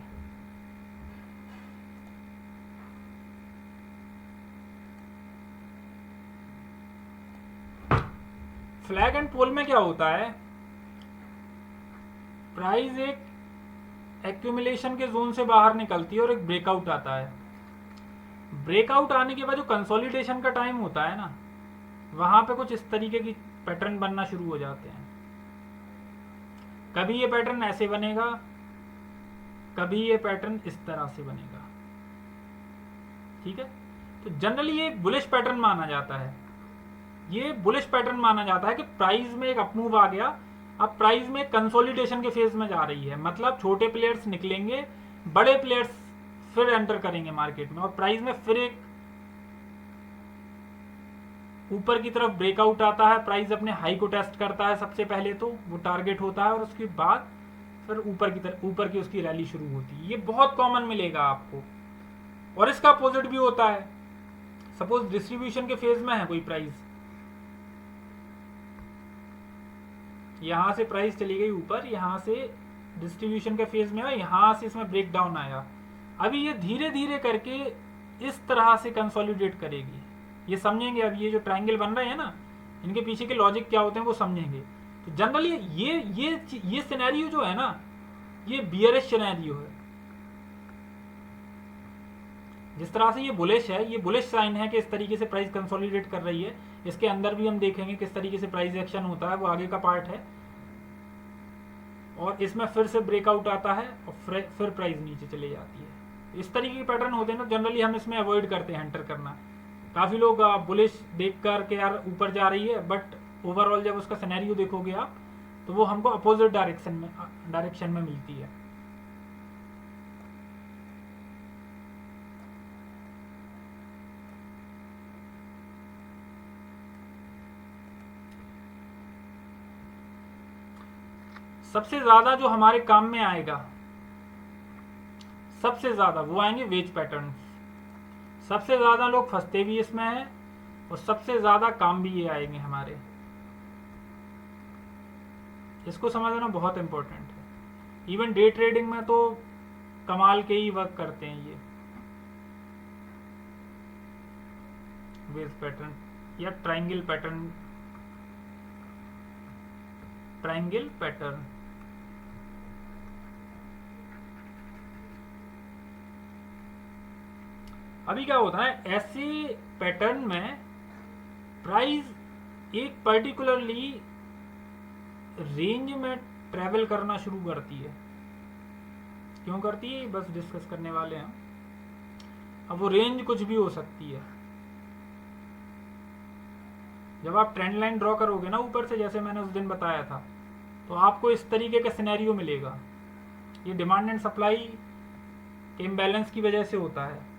फ्लैग एंड पोल में क्या होता है, प्राइस एक एक्यूमुलेशन के जोन से बाहर निकलती है और एक ब्रेकआउट आता है। ब्रेकआउट आने के बाद जो कंसोलिडेशन का टाइम होता है ना, वहां पे कुछ इस तरीके की पैटर्न बनना शुरू हो जाते हैं। कभी ये पैटर्न ऐसे बनेगा, कभी ये पैटर्न इस तरह से बनेगा। ठीक है, तो जनरली ये बुलिश पैटर्न माना जाता है। ये बुलिश पैटर्न माना जाता है कि प्राइस में एक अपमूव आ गया, अब प्राइस में कंसोलिडेशन के फेज में जा रही है। मतलब छोटे प्लेयर्स निकलेंगे, बड़े प्लेयर्स फिर एंटर करेंगे मार्केट में, और प्राइस में फिर एक ऊपर की तरफ ब्रेकआउट आता है। प्राइस अपने हाई को टेस्ट करता है सबसे पहले, तो वो टारगेट होता है, और उसके बाद फिर ऊपर की उसकी रैली शुरू होती है। ये बहुत कॉमन मिलेगा आपको। और इसका अपोजिट भी होता है। सपोज डिस्ट्रीब्यूशन के फेज में है कोई प्राइस, यहां से प्राइस चली गई ऊपर, यहां से डिस्ट्रीब्यूशन के फेज में है, यहां से इसमें ब्रेकडाउन आया। अभी ये धीरे धीरे करके इस तरह से कंसोलिडेट करेगी। ये समझेंगे अब, ये जो ट्रायंगल बन रहे हैं ना, इनके पीछे के लॉजिक क्या होते हैं वो समझेंगे। तो जनरली ये सिनेरियो जो है ना, ये बियरिश सिनेरियो है। जिस तरह से ये बुलिश है, ये बुलिश साइन है कि इस तरीके से प्राइस कंसोलिडेट कर रही है। इसके अंदर भी हम देखेंगे किस तरीके से प्राइस एक्शन होता है, वो आगे का पार्ट है। और इसमें फिर से ब्रेकआउट आता है और फिर प्राइस नीचे चले जाती है। इस तरीके के पैटर्न होते हैं ना, जनरली हम इसमें अवॉइड करते हैं एंटर करना। काफ़ी लोग बुलिश देख कर के यार ऊपर जा रही है, बट ओवरऑल जब उसका सिनेरियो देखोगे आप, तो वो हमको अपोजिट डायरेक्शन में मिलती है। सबसे ज्यादा जो हमारे काम में आएगा, सबसे ज्यादा वो आएंगे वेज पैटर्न। सबसे ज्यादा लोग फंसते भी इसमें हैं और सबसे ज्यादा काम भी ये आएंगे हमारे। इसको समझना बहुत इंपॉर्टेंट है। इवन डे ट्रेडिंग में तो कमाल के ही वर्क करते हैं ये वेज पैटर्न या ट्रायंगल पैटर्न। ट्रायंगल पैटर्न अभी क्या होता है, ऐसे पैटर्न में प्राइस एक पर्टिकुलरली रेंज में ट्रेवल करना शुरू करती है। क्यों करती है बस डिस्कस करने वाले हैं। अब वो रेंज कुछ भी हो सकती है। जब आप ट्रेंड लाइन ड्रॉ करोगे ना ऊपर से, जैसे मैंने उस दिन बताया था, तो आपको इस तरीके का सिनेरियो मिलेगा। ये डिमांड एंड सप्लाई के इम्बैलेंस की वजह से होता है।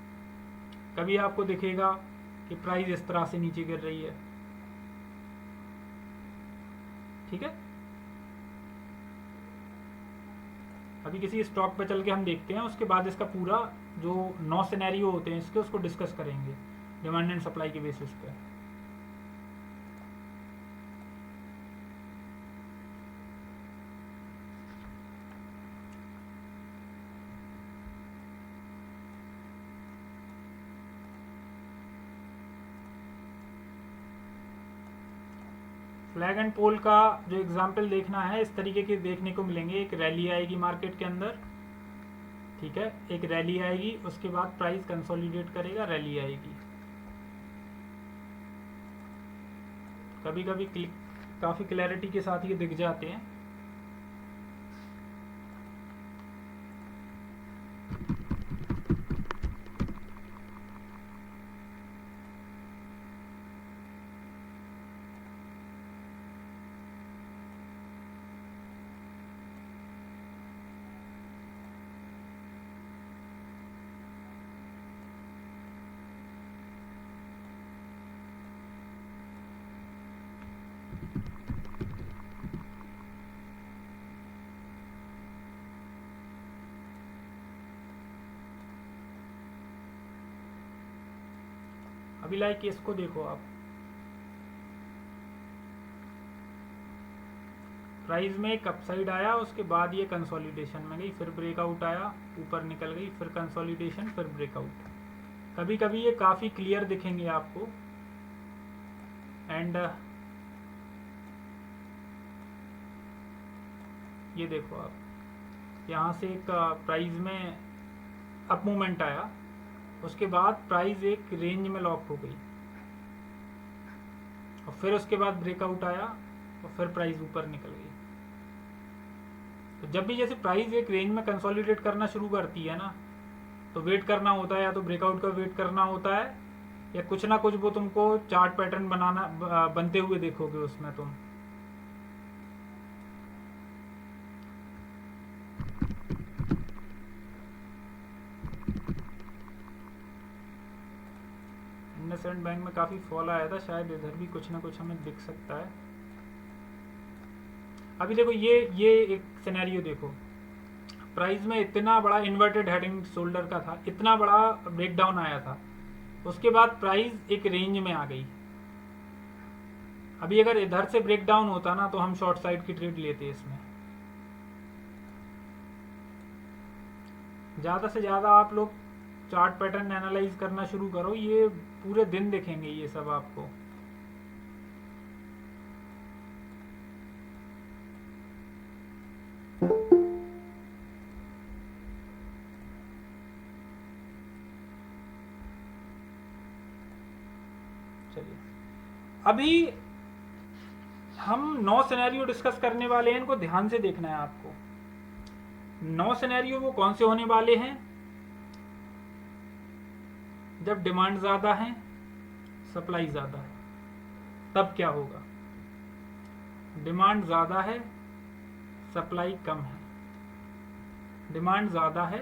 कभी आपको दिखेगा कि प्राइस इस तरह से नीचे गिर रही है, ठीक है। अभी किसी स्टॉक पे चल के हम देखते हैं, उसके बाद इसका पूरा जो 9 सिनेरियो होते हैं इसके, उसको डिस्कस करेंगे डिमांड एंड सप्लाई के बेसिस पे। फ्लैग एंड पोल का जो एग्जाम्पल देखना है, इस तरीके के देखने को मिलेंगे। एक रैली आएगी मार्केट के अंदर, ठीक है, एक रैली आएगी, उसके बाद प्राइस कंसोलिडेट करेगा, रैली आएगी। कभी कभी काफी क्लैरिटी के साथ ये दिख जाते हैं। अभी लाइक इसको देखो आप, प्राइस में एक अपसाइड आया, उसके बाद ये कंसोलिडेशन में गई, फिर ब्रेकआउट आया, ऊपर निकल गई, फिर कंसोलिडेशन, फिर ब्रेकआउट। कभी कभी ये काफी क्लियर दिखेंगे आपको। एंड ये देखो आप, यहाँ से एक प्राइस में अप मूवमेंट आया, उसके बाद प्राइस एक रेंज में लॉक हो गई, और फिर उसके बाद ब्रेकआउट आया, और फिर प्राइस ऊपर निकल गई। तो जब भी जैसे प्राइस एक रेंज में कंसोलिडेट करना शुरू करती है ना, तो वेट करना होता है, या तो ब्रेकआउट का वेट करना होता है, या कुछ ना कुछ वो तुमको चार्ट पैटर्न बनते हुए देखोगे उसमें तुम। इंडसइंड बैंक में काफी फॉल आया था, शायद इधर भी कुछ ना कुछ हमें दिख सकता है। अभी देखो ये एक सिनेरियो देखो, प्राइस में इतना बड़ा इन्वर्टेड हेड एंड शोल्डर का था, इतना बड़ा ब्रेकडाउन आया था, उसके बाद प्राइस एक रेंज में आ गई। अभी अगर इधर से ब्रेकडाउन होता ना, तो हम शॉर्ट साइड की ट्रेड लेते इसमें। ज़्यादा से ज़्यादा आप लोग चार्ट पैटर्न एनालाइज करना शुरू करो, ये पूरे दिन दिखेंगे ये सब आपको। चलिए, अभी हम 9 सिनेरियो डिस्कस करने वाले हैं, इनको ध्यान से देखना है आपको। 9 सिनेरियो वो कौन से होने वाले हैं? जब डिमांड ज्यादा है, सप्लाई ज्यादा है, तब क्या होगा? डिमांड ज्यादा है, सप्लाई कम है, डिमांड ज़्यादा है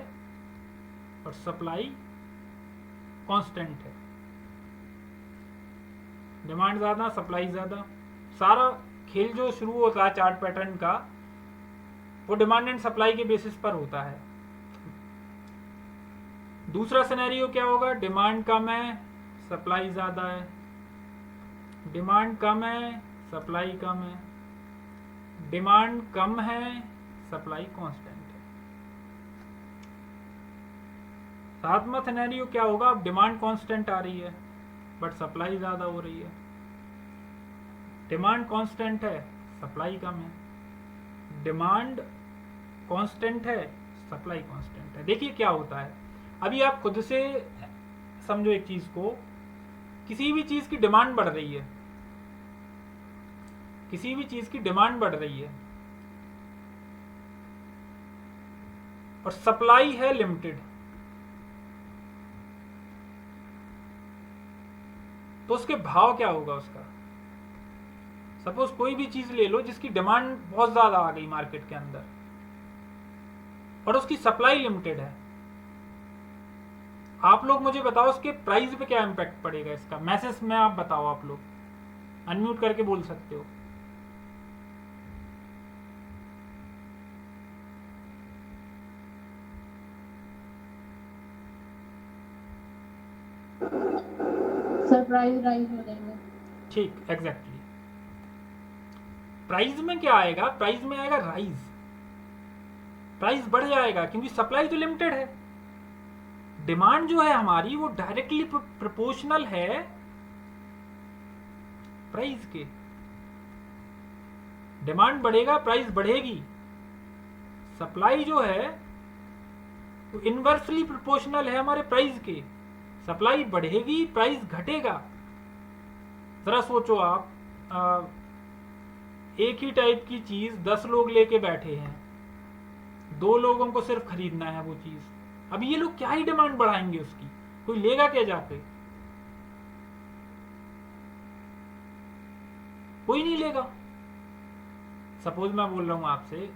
और सप्लाई कांस्टेंट है। डिमांड ज़्यादा, सप्लाई ज़्यादा। सारा खेल जो शुरू होता है चार्ट पैटर्न का, वो डिमांड एंड सप्लाई के बेसिस पर होता है। दूसरा सिनेरियो क्या होगा? डिमांड कम है, सप्लाई ज़्यादा है। डिमांड कम है, सप्लाई कम है। डिमांड कम है, सप्लाई कांस्टेंट है। सातवां सिनेरियो क्या होगा? अब डिमांड कांस्टेंट आ रही है बट सप्लाई ज़्यादा हो रही है। डिमांड कांस्टेंट है, सप्लाई कम है। डिमांड कांस्टेंट है, सप्लाई कांस्टेंट है। देखिए क्या होता है, अभी आप खुद से समझो एक चीज को। किसी भी चीज की डिमांड बढ़ रही है, किसी भी चीज की डिमांड बढ़ रही है और सप्लाई है लिमिटेड, तो उसके भाव क्या होगा उसका? सपोज कोई भी चीज ले लो जिसकी डिमांड बहुत ज्यादा आ गई मार्केट के अंदर और उसकी सप्लाई लिमिटेड है, आप लोग मुझे बताओ उसके प्राइस पे क्या इम्पैक्ट पड़ेगा इसका? मैसेज में आप बताओ, आप लोग अनम्यूट करके बोल सकते हो। सर प्राइस राइज हो जाएंगे। ठीक, एग्जैक्टली। प्राइस में क्या आएगा? प्राइस में आएगा राइज, प्राइस बढ़ जाएगा क्योंकि सप्लाई तो लिमिटेड है। डिमांड जो है हमारी वो डायरेक्टली प्रोपोर्शनल है प्राइस के। डिमांड बढ़ेगा, प्राइस बढ़ेगी। सप्लाई जो है वो इनवर्सली प्रोपोर्शनल है हमारे प्राइस के। सप्लाई बढ़ेगी, प्राइस घटेगा। जरा सोचो आप, एक ही टाइप की चीज 10 लोग लेके बैठे हैं, 2 लोगों को सिर्फ खरीदना है वो चीज। अब ये लोग क्या ही डिमांड बढ़ाएंगे उसकी? कोई लेगा क्या जाके? कोई नहीं लेगा। सपोज मैं बोल रहा हूं आपसे,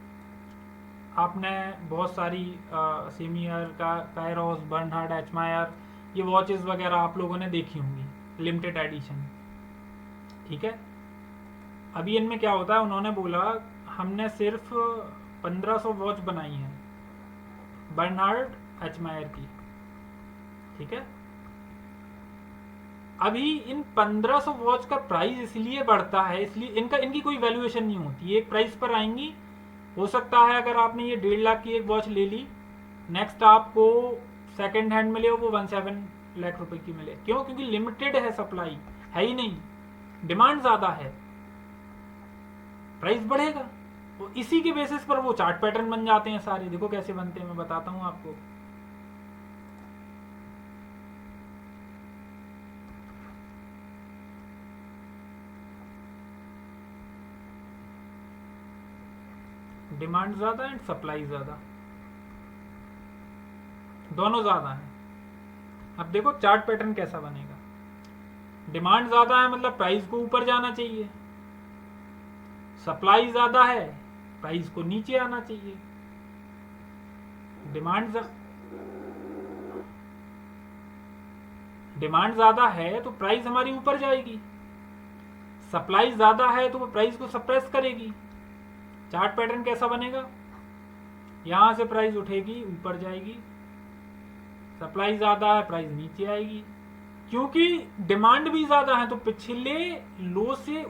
आपने बहुत सारी सीमियर का कायरोस, बर्नहार्ड, एचमायर, ये वॉचेस वगैरह आप लोगों ने देखी होंगी, लिमिटेड एडिशन। ठीक है, अभी इनमें क्या होता है, उन्होंने बोला हमने सिर्फ 1500 वॉच बनाई है बर्नहार्ड, एचमायर की। ठीक है, अभी इन 1500 वॉच का प्राइस इसलिए बढ़ता है, इसलिए इनकी कोई वैल्यूएशन नहीं होती, एक प्राइस पर आएंगी। हो सकता है अगर आपने ये 1.5 लाख की एक वॉच ले ली, नेक्स्ट आपको सेकेंड हैंड मिले वो 1.7 लाख रुपए की मिले। क्यों? क्योंकि लिमिटेड है, सप्लाई है ही नहीं, डिमांड ज्यादा है, प्राइस बढ़ेगा। तो इसी के बेसिस पर वो चार्ट पैटर्न बन जाते हैं सारे। देखो कैसे बनते हैं, मैं बताता हूं आपको। डिमांड ज्यादा एंड सप्लाई ज्यादा, दोनों ज्यादा है। अब देखो चार्ट पैटर्न कैसा बनेगा। डिमांड ज्यादा है मतलब प्राइस को ऊपर जाना चाहिए, सप्लाई ज्यादा है प्राइस को नीचे आना चाहिए। डिमांड ज्यादा है तो प्राइस हमारी ऊपर जाएगी, सप्लाई ज्यादा है तो वो प्राइस को सप्रेस करेगी। चार्ट पैटर्न कैसा बनेगा? यहां से प्राइस उठेगी, ऊपर जाएगी, सप्लाई ज्यादा है, प्राइस नीचे आएगी। क्योंकि डिमांड भी ज्यादा है तो पिछले लो से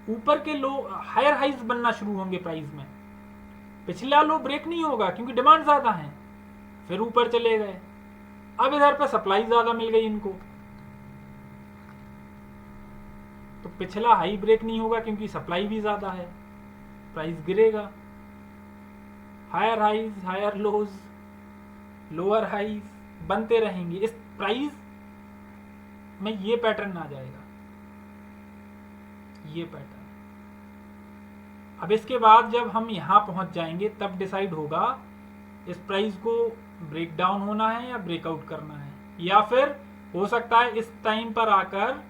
ऊपर के लो, हायर हाइज बनना शुरू होंगे प्राइस में। पिछला लो ब्रेक नहीं होगा क्योंकि डिमांड ज्यादा है, फिर ऊपर चले गए। अब इधर पे सप्लाई ज्यादा मिल गई इनको, तो पिछला हाई ब्रेक नहीं होगा क्योंकि सप्लाई भी ज्यादा है, प्राइस गिरेगा। Higher highs, higher lows, lower highs बनते रहेंगे। इस प्राइस में ये पैटर्न आ जाएगा, ये पैटर्न। अब इसके बाद जब हम यहां पहुंच जाएंगे तब डिसाइड होगा इस प्राइस को ब्रेक डाउन होना है या ब्रेकआउट करना है, या फिर हो सकता है इस टाइम पर आकर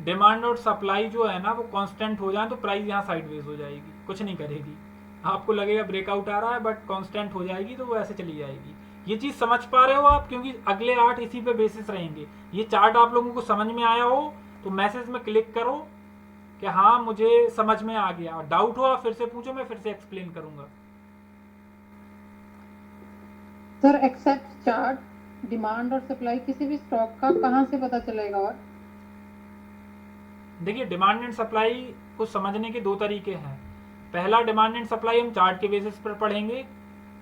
डिमांड और सप्लाई जो है ना वो कांस्टेंट हो जाए तो प्राइस यहाँ साइडवेज हो जाएगी, कुछ नहीं करेगी। आपको लगेगा ब्रेकआउट आ रहा है, बट कांस्टेंट हो जाएगी तो वो ऐसे चली जाएगी। ये चीज़ समझ पा रहे हो आप, क्योंकि अगले 8 इसी पे बेसिस रहेंगे। ये चार्ट आप लोगों को समझ में आया हो तो मैसेज में क्लिक करो कि हाँ मुझे समझ में आ गया। डाउट हो आप फिर से पूछो, मैं फिर से एक्सप्लेन करूंगा। सर एक्सेप्ट चार्ट डिमांड और सप्लाई किसी भी स्टॉक का कहाँ से पता चलेगा? और देखिए, डिमांड एंड सप्लाई को समझने के 2 तरीके हैं। पहला, डिमांड एंड सप्लाई हम चार्ट के बेसिस पर पढ़ेंगे।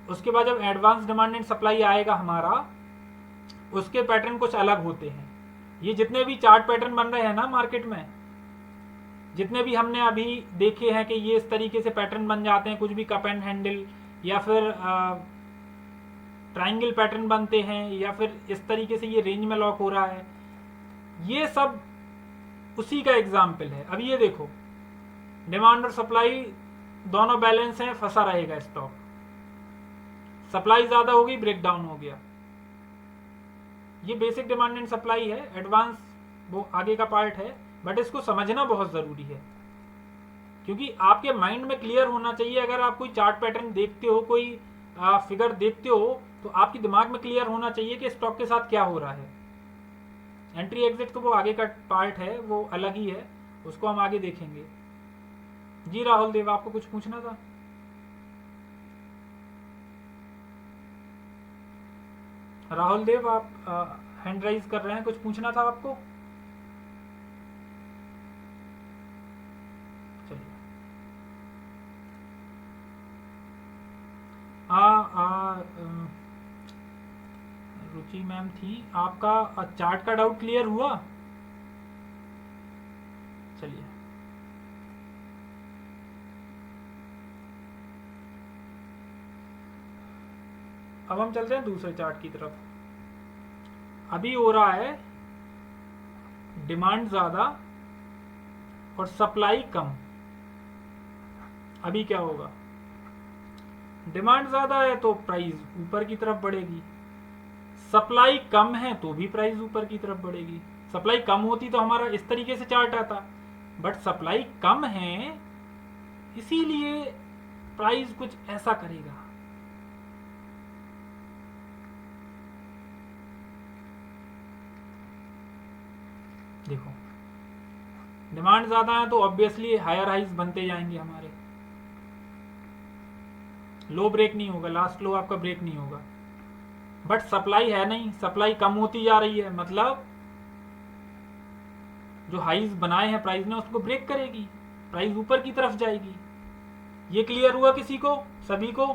उसके बाद जब एडवांस डिमांड एंड सप्लाई आएगा हमारा, उसके पैटर्न कुछ अलग होते हैं। ये जितने भी चार्ट पैटर्न बन रहे हैं ना मार्केट में, जितने भी हमने अभी देखे हैं कि ये इस तरीके से पैटर्न बन जाते हैं, कुछ भी कप एंड हैंडल या फिर ट्राइंगल पैटर्न बनते हैं, या फिर इस तरीके से ये रेंज में लॉक हो रहा है, ये सब उसी का एग्जाम्पल है। अब ये देखो, डिमांड और सप्लाई दोनों बैलेंस हैं, फंसा रहेगा स्टॉक। सप्लाई ज्यादा होगी, ब्रेकडाउन हो गया। ये बेसिक डिमांड एंड सप्लाई है, एडवांस वो आगे का पार्ट है, बट इसको समझना बहुत जरूरी है, क्योंकि आपके माइंड में क्लियर होना चाहिए। अगर आप कोई चार्ट पैटर्न देखते हो, कोई फिगर देखते हो, तो आपके दिमाग में क्लियर होना चाहिए कि स्टॉक के साथ क्या हो रहा है। एंट्री एग्जिट तो वो आगे का पार्ट है, वो अलग ही है, उसको हम आगे देखेंगे। जी राहुल देव, आपको कुछ पूछना था? राहुल देव, आप हैंड राइज कर रहे हैं, कुछ पूछना था आपको? चलिए। रुचि मैम थी, आपका चार्ट का डाउट क्लियर हुआ? चलिए। अब हम चलते हैं दूसरे चार्ट की तरफ। अभी हो रहा है डिमांड ज्यादा और सप्लाई कम। अभी क्या होगा? डिमांड ज्यादा है तो प्राइस ऊपर की तरफ बढ़ेगी, सप्लाई कम है तो भी प्राइस ऊपर की तरफ बढ़ेगी। सप्लाई कम होती तो हमारा इस तरीके से चार्ट आता, बट सप्लाई कम है इसीलिए प्राइस कुछ ऐसा करेगा। देखो, डिमांड ज्यादा है तो ऑब्वियसली हायर हाइज बनते जाएंगे हमारे, लो ब्रेक नहीं होगा, लास्ट लो आपका ब्रेक नहीं होगा। बट सप्लाई है नहीं, सप्लाई कम होती जा रही है, मतलब जो हाइज बनाए हैं प्राइस ने उसको ब्रेक करेगी, प्राइस ऊपर की तरफ जाएगी। ये क्लियर हुआ किसी को? सभी को?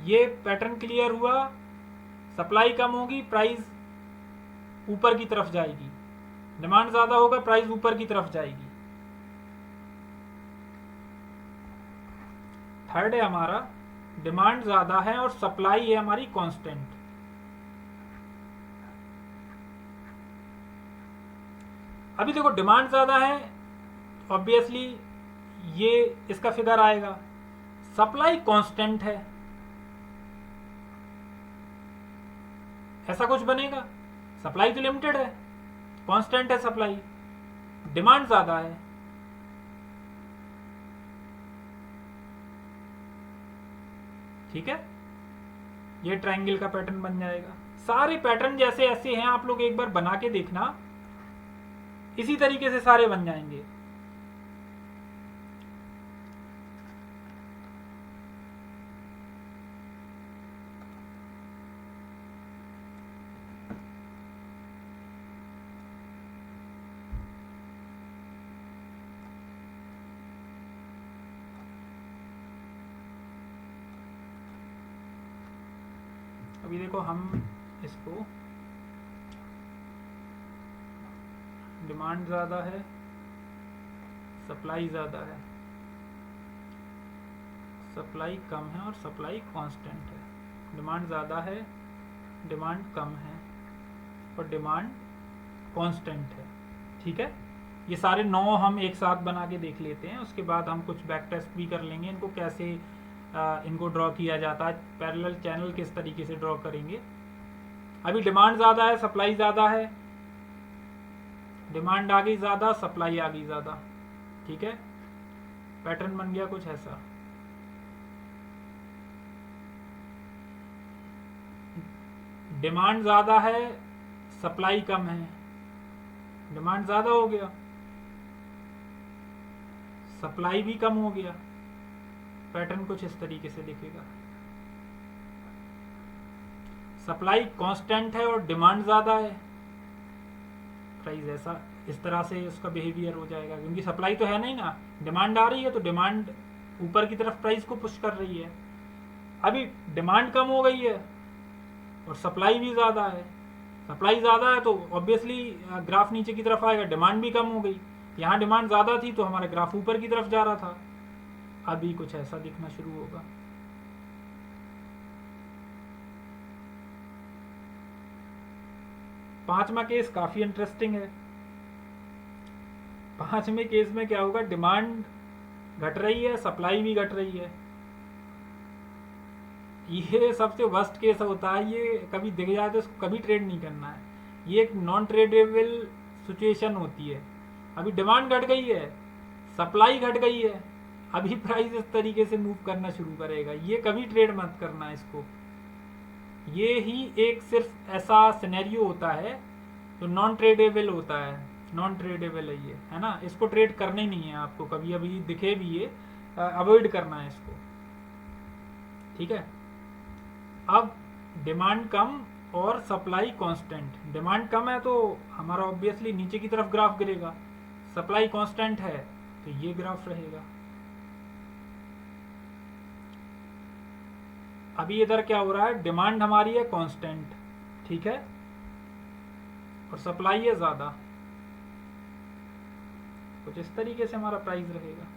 ये पैटर्न क्लियर हुआ? सप्लाई कम होगी, प्राइस ऊपर की तरफ जाएगी, डिमांड ज्यादा होगा, प्राइस ऊपर की तरफ जाएगी। थर्ड है हमारा, डिमांड ज्यादा है और सप्लाई है हमारी कांस्टेंट। अभी देखो, डिमांड ज्यादा है, ऑब्वियसली ये इसका फिगर आएगा। सप्लाई कांस्टेंट है, ऐसा कुछ बनेगा? सप्लाई तो लिमिटेड है, कांस्टेंट है सप्लाई, डिमांड ज्यादा है। ठीक है, ये ट्रायंगल का पैटर्न बन जाएगा। सारे पैटर्न जैसे ऐसे हैं, आप लोग एक बार बना के देखना, इसी तरीके से सारे बन जाएंगे। अभी देखो, हम इसको डिमांड ज़्यादा है, सप्लाई ज़्यादा है, सप्लाई कम है और सप्लाई कांस्टेंट है। डिमांड ज़्यादा है, डिमांड कम है और डिमांड कांस्टेंट है। ठीक है, ये सारे 9 हम एक साथ बना के देख लेते हैं, उसके बाद हम कुछ बैक टेस्ट भी कर लेंगे इनको कैसे इनको ड्रॉ किया जाता है, पैरेलल चैनल किस तरीके से ड्रॉ करेंगे। अभी डिमांड ज़्यादा है, सप्लाई ज़्यादा है, डिमांड आ गई ज़्यादा, सप्लाई आ गई ज़्यादा। ठीक है, पैटर्न बन गया कुछ ऐसा। डिमांड ज़्यादा है, सप्लाई कम है, डिमांड ज़्यादा हो गया, सप्लाई भी कम हो गया, पैटर्न कुछ इस तरीके से दिखेगा। सप्लाई कांस्टेंट है और डिमांड ज़्यादा है, प्राइस ऐसा इस तरह से उसका बिहेवियर हो जाएगा, क्योंकि सप्लाई तो है नहीं ना, डिमांड आ रही है तो डिमांड ऊपर की तरफ प्राइस को पुश कर रही है। अभी डिमांड कम हो गई है और सप्लाई भी ज़्यादा है, सप्लाई ज़्यादा है तो ऑब्वियसली ग्राफ नीचे की तरफ आएगा, डिमांड भी कम हो गई। यहाँ डिमांड ज़्यादा थी तो हमारा ग्राफ ऊपर की तरफ जा रहा था, अभी कुछ ऐसा दिखना शुरू होगा। पांचवा केस काफ़ी इंटरेस्टिंग है। पांचवें केस में क्या होगा, डिमांड घट रही है, सप्लाई भी घट रही है। ये सबसे वर्स्ट केस होता है, ये कभी दिख जाए तो इसको कभी ट्रेड नहीं करना है। ये एक नॉन ट्रेडेबल सिचुएशन होती है। अभी डिमांड घट गई है, सप्लाई घट गई है, अभी प्राइस इस तरीके से मूव करना शुरू करेगा, ये कभी ट्रेड मत करना है इसको। ये ही एक सिर्फ ऐसा सिनेरियो होता है जो नॉन ट्रेडेबल होता है, नॉन ट्रेडेबल है ये, है ना। इसको ट्रेड करना ही नहीं है आपको, कभी अभी दिखे भी ये अवॉइड करना है इसको, ठीक है। अब डिमांड कम और सप्लाई कांस्टेंट, डिमांड कम है तो हमारा ऑब्वियसली नीचे की तरफ ग्राफ गिरेगा, सप्लाई कांस्टेंट है तो ये ग्राफ रहेगा। अभी इधर क्या हो रहा है, डिमांड हमारी है कांस्टेंट, ठीक है, और सप्लाई है ज़्यादा, कुछ इस तरीके से हमारा प्राइस रहेगा।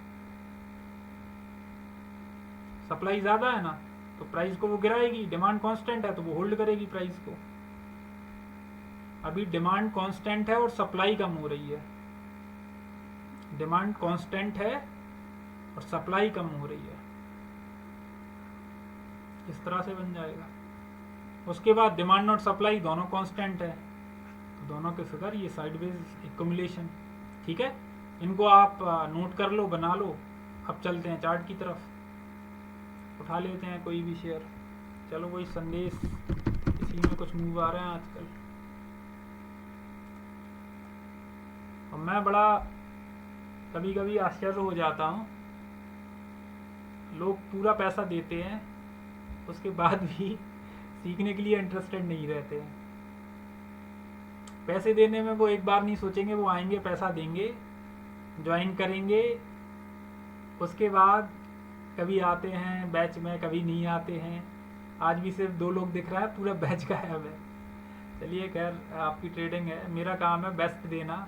सप्लाई ज़्यादा है ना तो प्राइस को वो गिराएगी, डिमांड कांस्टेंट है तो वो होल्ड करेगी प्राइस को। अभी डिमांड कांस्टेंट है और सप्लाई कम हो रही है, डिमांड कांस्टेंट है और सप्लाई कम हो रही है, इस तरह से बन जाएगा। उसके बाद डिमांड और सप्लाई दोनों कांस्टेंट है तो दोनों के फिगर ये साइडवेज एक्युमुलेशन, ठीक है। इनको आप नोट कर लो, बना लो। अब चलते हैं चार्ट की तरफ, उठा लेते हैं कोई भी शेयर। चलो वही संदेश, इसी में कुछ मूव आ रहे हैं आजकल। और मैं बड़ा कभी कभी आश्चर्य हो जाता हूँ, लोग पूरा पैसा देते हैं उसके बाद भी सीखने के लिए इंटरेस्टेड नहीं रहते हैं। पैसे देने में वो एक बार नहीं सोचेंगे, वो आएंगे, पैसा देंगे, ज्वाइन करेंगे, उसके बाद कभी आते हैं बैच में, कभी नहीं आते हैं। आज भी सिर्फ 2 लोग दिख रहा है, पूरा बैच गायब है। चलिए खैर, आपकी ट्रेडिंग है, मेरा काम है बेस्ट देना।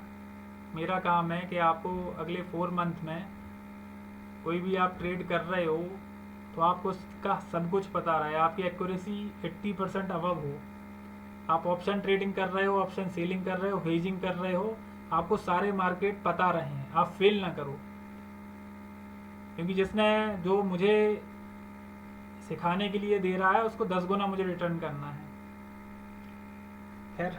मेरा काम है कि आपको अगले 4 मंथ में कोई भी आप ट्रेड कर रहे हो तो आपको उसका सब कुछ पता रहा है, आपकी एक्यूरेसी 80% अबव हो। आप ऑप्शन ट्रेडिंग कर रहे हो, ऑप्शन सेलिंग कर रहे हो, हेजिंग कर रहे हो, आपको सारे मार्केट पता रहे हैं, आप फेल ना करो। क्योंकि जिसने जो मुझे सिखाने के लिए दे रहा है उसको 10 गुना मुझे रिटर्न करना है। खैर,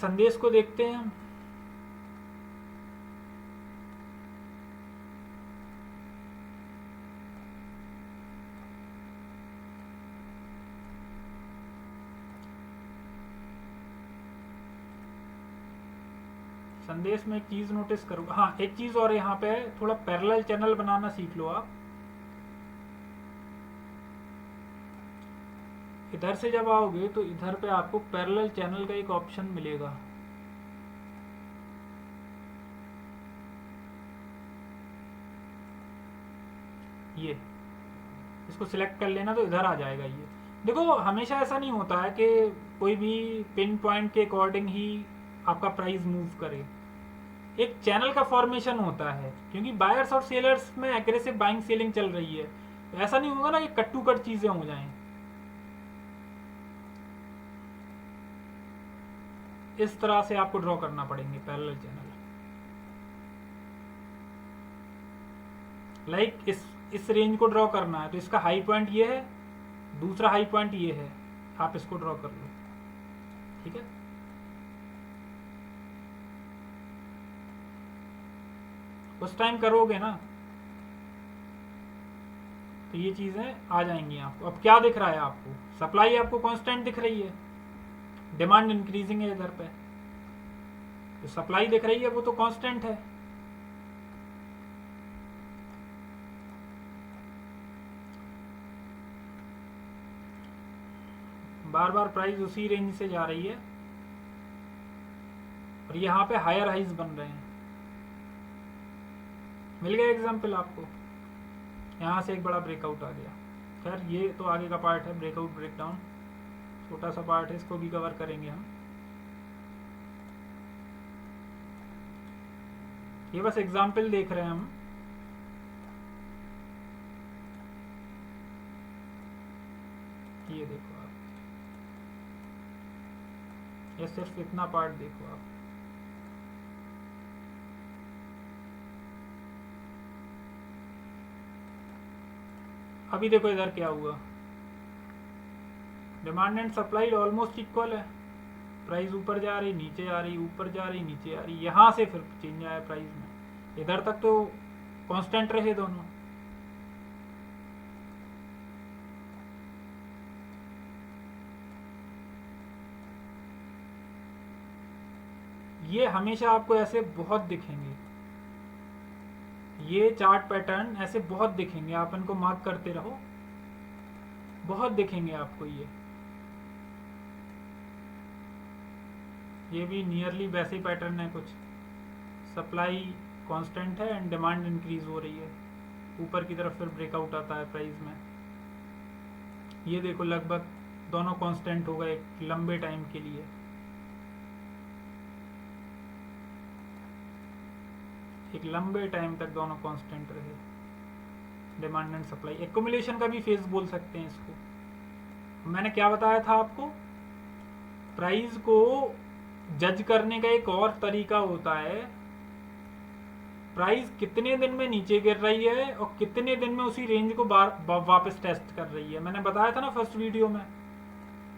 संदेश को देखते हैं हम। संदेश में एक चीज नोटिस करो, हाँ एक चीज और, यहाँ पे थोड़ा पैरेलल चैनल बनाना सीख लो आप। इधर से जब आओगे तो इधर पे आपको पैरेलल चैनल का एक ऑप्शन मिलेगा, ये इसको सिलेक्ट कर लेना तो इधर आ जाएगा। ये देखो, हमेशा ऐसा नहीं होता है कि कोई भी पिन पॉइंट के अकॉर्डिंग ही आपका प्राइस मूव करे। एक चैनल का फॉर्मेशन होता है, क्योंकि बायर्स और सेलर्स में एग्रेसिव बाइंग सेलिंग चल रही है, तो ऐसा नहीं होगा ना कि कट टू कट चीजें हो जाएं। इस तरह से आपको ड्रॉ करना पड़ेंगे पैरेलल चैनल। लाइक इस रेंज को ड्रॉ करना है तो इसका हाई पॉइंट ये है, दूसरा हाई पॉइंट ये है, आप इसको ड्रॉ कर लो, ठीक है। उस टाइम करोगे ना तो ये चीज़ें आ जाएंगी आपको। अब क्या दिख रहा है आपको? सप्लाई आपको कांस्टेंट दिख रही है, डिमांड इंक्रीजिंग है इधर पे, तो सप्लाई दिख रही है वो तो कांस्टेंट है। बार बार प्राइस उसी रेंज से जा रही है और यहाँ पे हायर हाइज बन रहे हैं। मिल गया एग्जाम्पल आपको? यहाँ से एक बड़ा ब्रेकआउट आ गया। खैर ये तो आगे का पार्ट है, ब्रेकआउट ब्रेकडाउन छोटा सा पार्ट है, इसको भी कवर करेंगे हम। ये बस एग्जाम्पल देख रहे हैं हम। ये देखो आप, ये सिर्फ इतना पार्ट देखो आप। अभी देखो इधर क्या हुआ, demand and supply almost equal है। प्राइस ऊपर जा रही, नीचे आ रही, ऊपर जा रही, नीचे आ रही। यहाँ से फिर चेंज आया प्राइस में, इधर तक तो कांस्टेंट रहे दोनों। ये हमेशा आपको ऐसे बहुत दिखेंगे, ये चार्ट पैटर्न ऐसे बहुत दिखेंगे, आप इनको मार्क करते रहो, बहुत दिखेंगे आपको। ये भी नियरली वैसे ही पैटर्न है कुछ। सप्लाई कांस्टेंट है एंड डिमांड इंक्रीज हो रही है, ऊपर की तरफ फिर ब्रेकआउट आता है प्राइस में। ये देखो लगभग दोनों कांस्टेंट हो गए एक लंबे टाइम के लिए। एक लंबे टाइम तक दोनों कांस्टेंट रहे, डिमांड एंड सप्लाई। एक्युमुलेशन का भी फेज बोल सकते हैं इसको। मैंने क्या बताया था आपको, प्राइस को जज करने का एक और तरीका होता है, प्राइस कितने दिन में नीचे गिर रही है और कितने दिन में उसी रेंज को वापस टेस्ट कर रही है। मैंने बताया था ना फर्स्ट वीडियो में,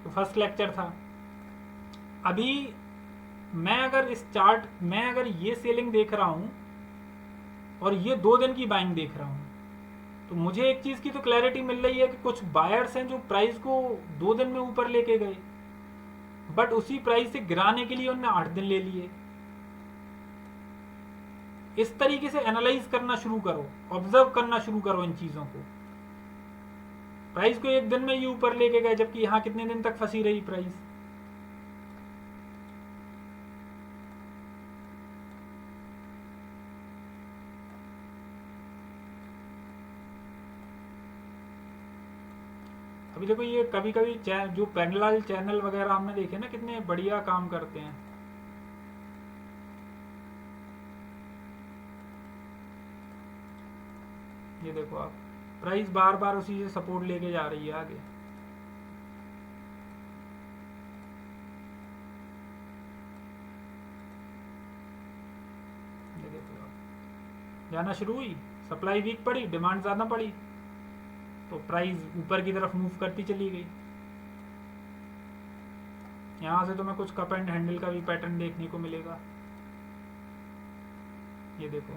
तो फर्स्ट लेक्चर था। अभी मैं अगर ये सेलिंग देख रहा हूं और ये 2 दिन की बाइंग देख रहा हूं, तो मुझे एक चीज की तो क्लैरिटी मिल रही है कि कुछ बायर्स हैं जो प्राइस को 2 दिन में ऊपर लेके गए, बट उसी प्राइस से गिराने के लिए उन्होंने 8 दिन ले लिए। इस तरीके से एनालाइज करना शुरू करो, ऑब्जर्व करना शुरू करो इन चीजों को। प्राइस को 1 दिन में ये ऊपर लेके गए, जबकि यहां कितने दिन तक फंसी रही प्राइस। अभी देखो ये कभी कभी जो पैरेलल चैनल वगैरह हमने देखे ना, कितने बढ़िया काम करते हैं। ये देखो आप, प्राइस बार बार उसी से सपोर्ट लेके जा रही है आगे। ये देखो आप, जाना शुरू हुई, सप्लाई वीक पड़ी, डिमांड ज्यादा पड़ी, तो प्राइस ऊपर की तरफ मूव करती चली गई। यहां से तुम्हें कुछ कप एंड हैंडल का भी पैटर्न देखने को मिलेगा। ये देखो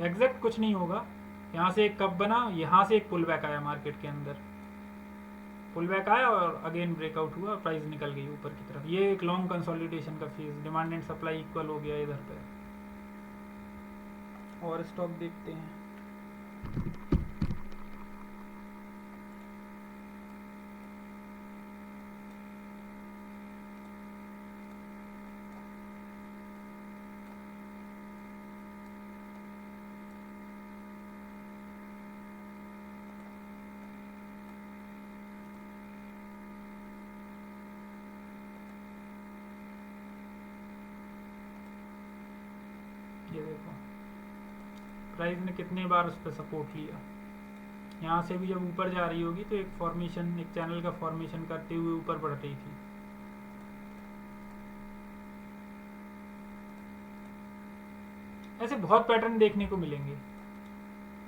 एग्जैक्ट कुछ नहीं होगा, यहाँ से एक कप बना, यहाँ से एक पुल बैक आया मार्केट के अंदर, पुल बैक आया और अगेन ब्रेकआउट हुआ, प्राइस निकल गई ऊपर की तरफ। ये एक लॉन्ग कंसोलिडेशन का phase, demand and supply equal हो गया इधर पे। और स्टॉक देखते हैं। ये देखो प्राइस ने कितने बार उस पर सपोर्ट लिया। यहाँ से भी जब ऊपर जा रही होगी तो एक फॉर्मेशन, एक चैनल का फॉर्मेशन करते हुए ऊपर बढ़ रही थी। ऐसे बहुत पैटर्न देखने को मिलेंगे।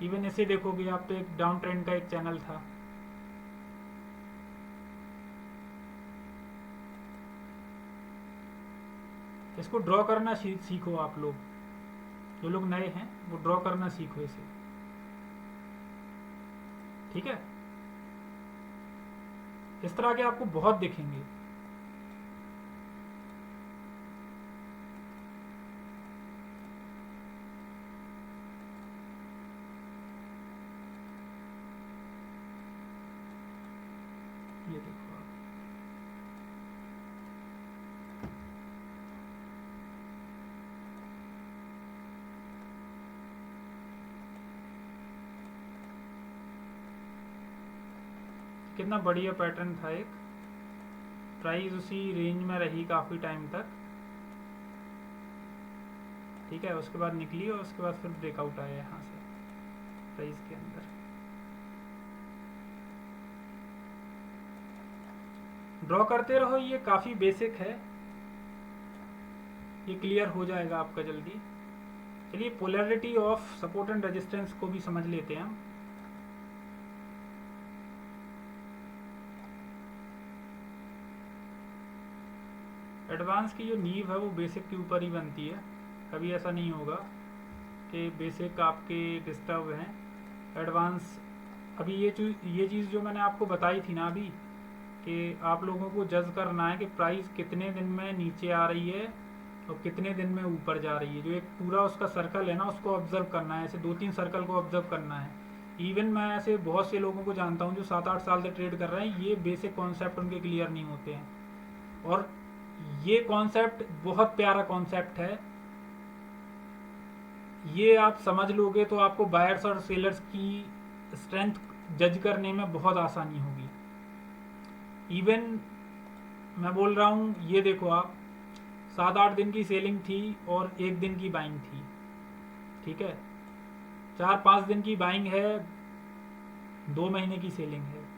इवन ऐसे देखोगे आप तो एक डाउन ट्रेंड का एक चैनल था, इसको ड्रॉ करना सीखो आप लोग। जो लोग नए हैं वो ड्रॉ करना सीखो इसे, ठीक है। इस तरह के आपको बहुत दिखेंगे। ये देखो आप, कितना बढ़िया पैटर्न था। एक प्राइस उसी रेंज में रही काफ़ी टाइम तक, ठीक है। उसके बाद निकली और उसके बाद फिर ब्रेकआउट आया यहाँ से प्राइस के अंदर। ड्रॉ करते रहो, ये काफ़ी बेसिक है, ये क्लियर हो जाएगा आपका जल्दी। चलिए polarity of support and resistance को भी समझ लेते हैं हम। एडवांस की जो नींव है वो बेसिक के ऊपर ही बनती है। कभी ऐसा नहीं होगा कि बेसिक आपके डिस्टर्ब हैं। एडवांस अभी ये चीज़ जो मैंने आपको बताई थी ना अभी, कि आप लोगों को जज करना है कि प्राइस कितने दिन में नीचे आ रही है और कितने दिन में ऊपर जा रही है। जो एक पूरा उसका सर्कल है ना, उसको ऑब्जर्व करना है। ऐसे 2-3 सर्कल को ऑब्जर्व करना है। इवन मैं ऐसे बहुत से लोगों को जानता हूँ जो 7-8 साल से ट्रेड कर रहे हैं, ये बेसिक कॉन्सेप्ट उनके क्लियर नहीं होते हैं। और ये कॉन्सेप्ट बहुत प्यारा कॉन्सेप्ट है। ये आप समझ लोगे तो आपको बायर्स और सेलर्स की स्ट्रेंथ जज करने में बहुत आसानी होगी। इवन मैं बोल रहा हूँ, ये देखो आप, 7-8 दिन की सेलिंग थी और 1 दिन की बाइंग थी, ठीक है। 4-5 दिन की बाइंग है, 2 महीने की सेलिंग है।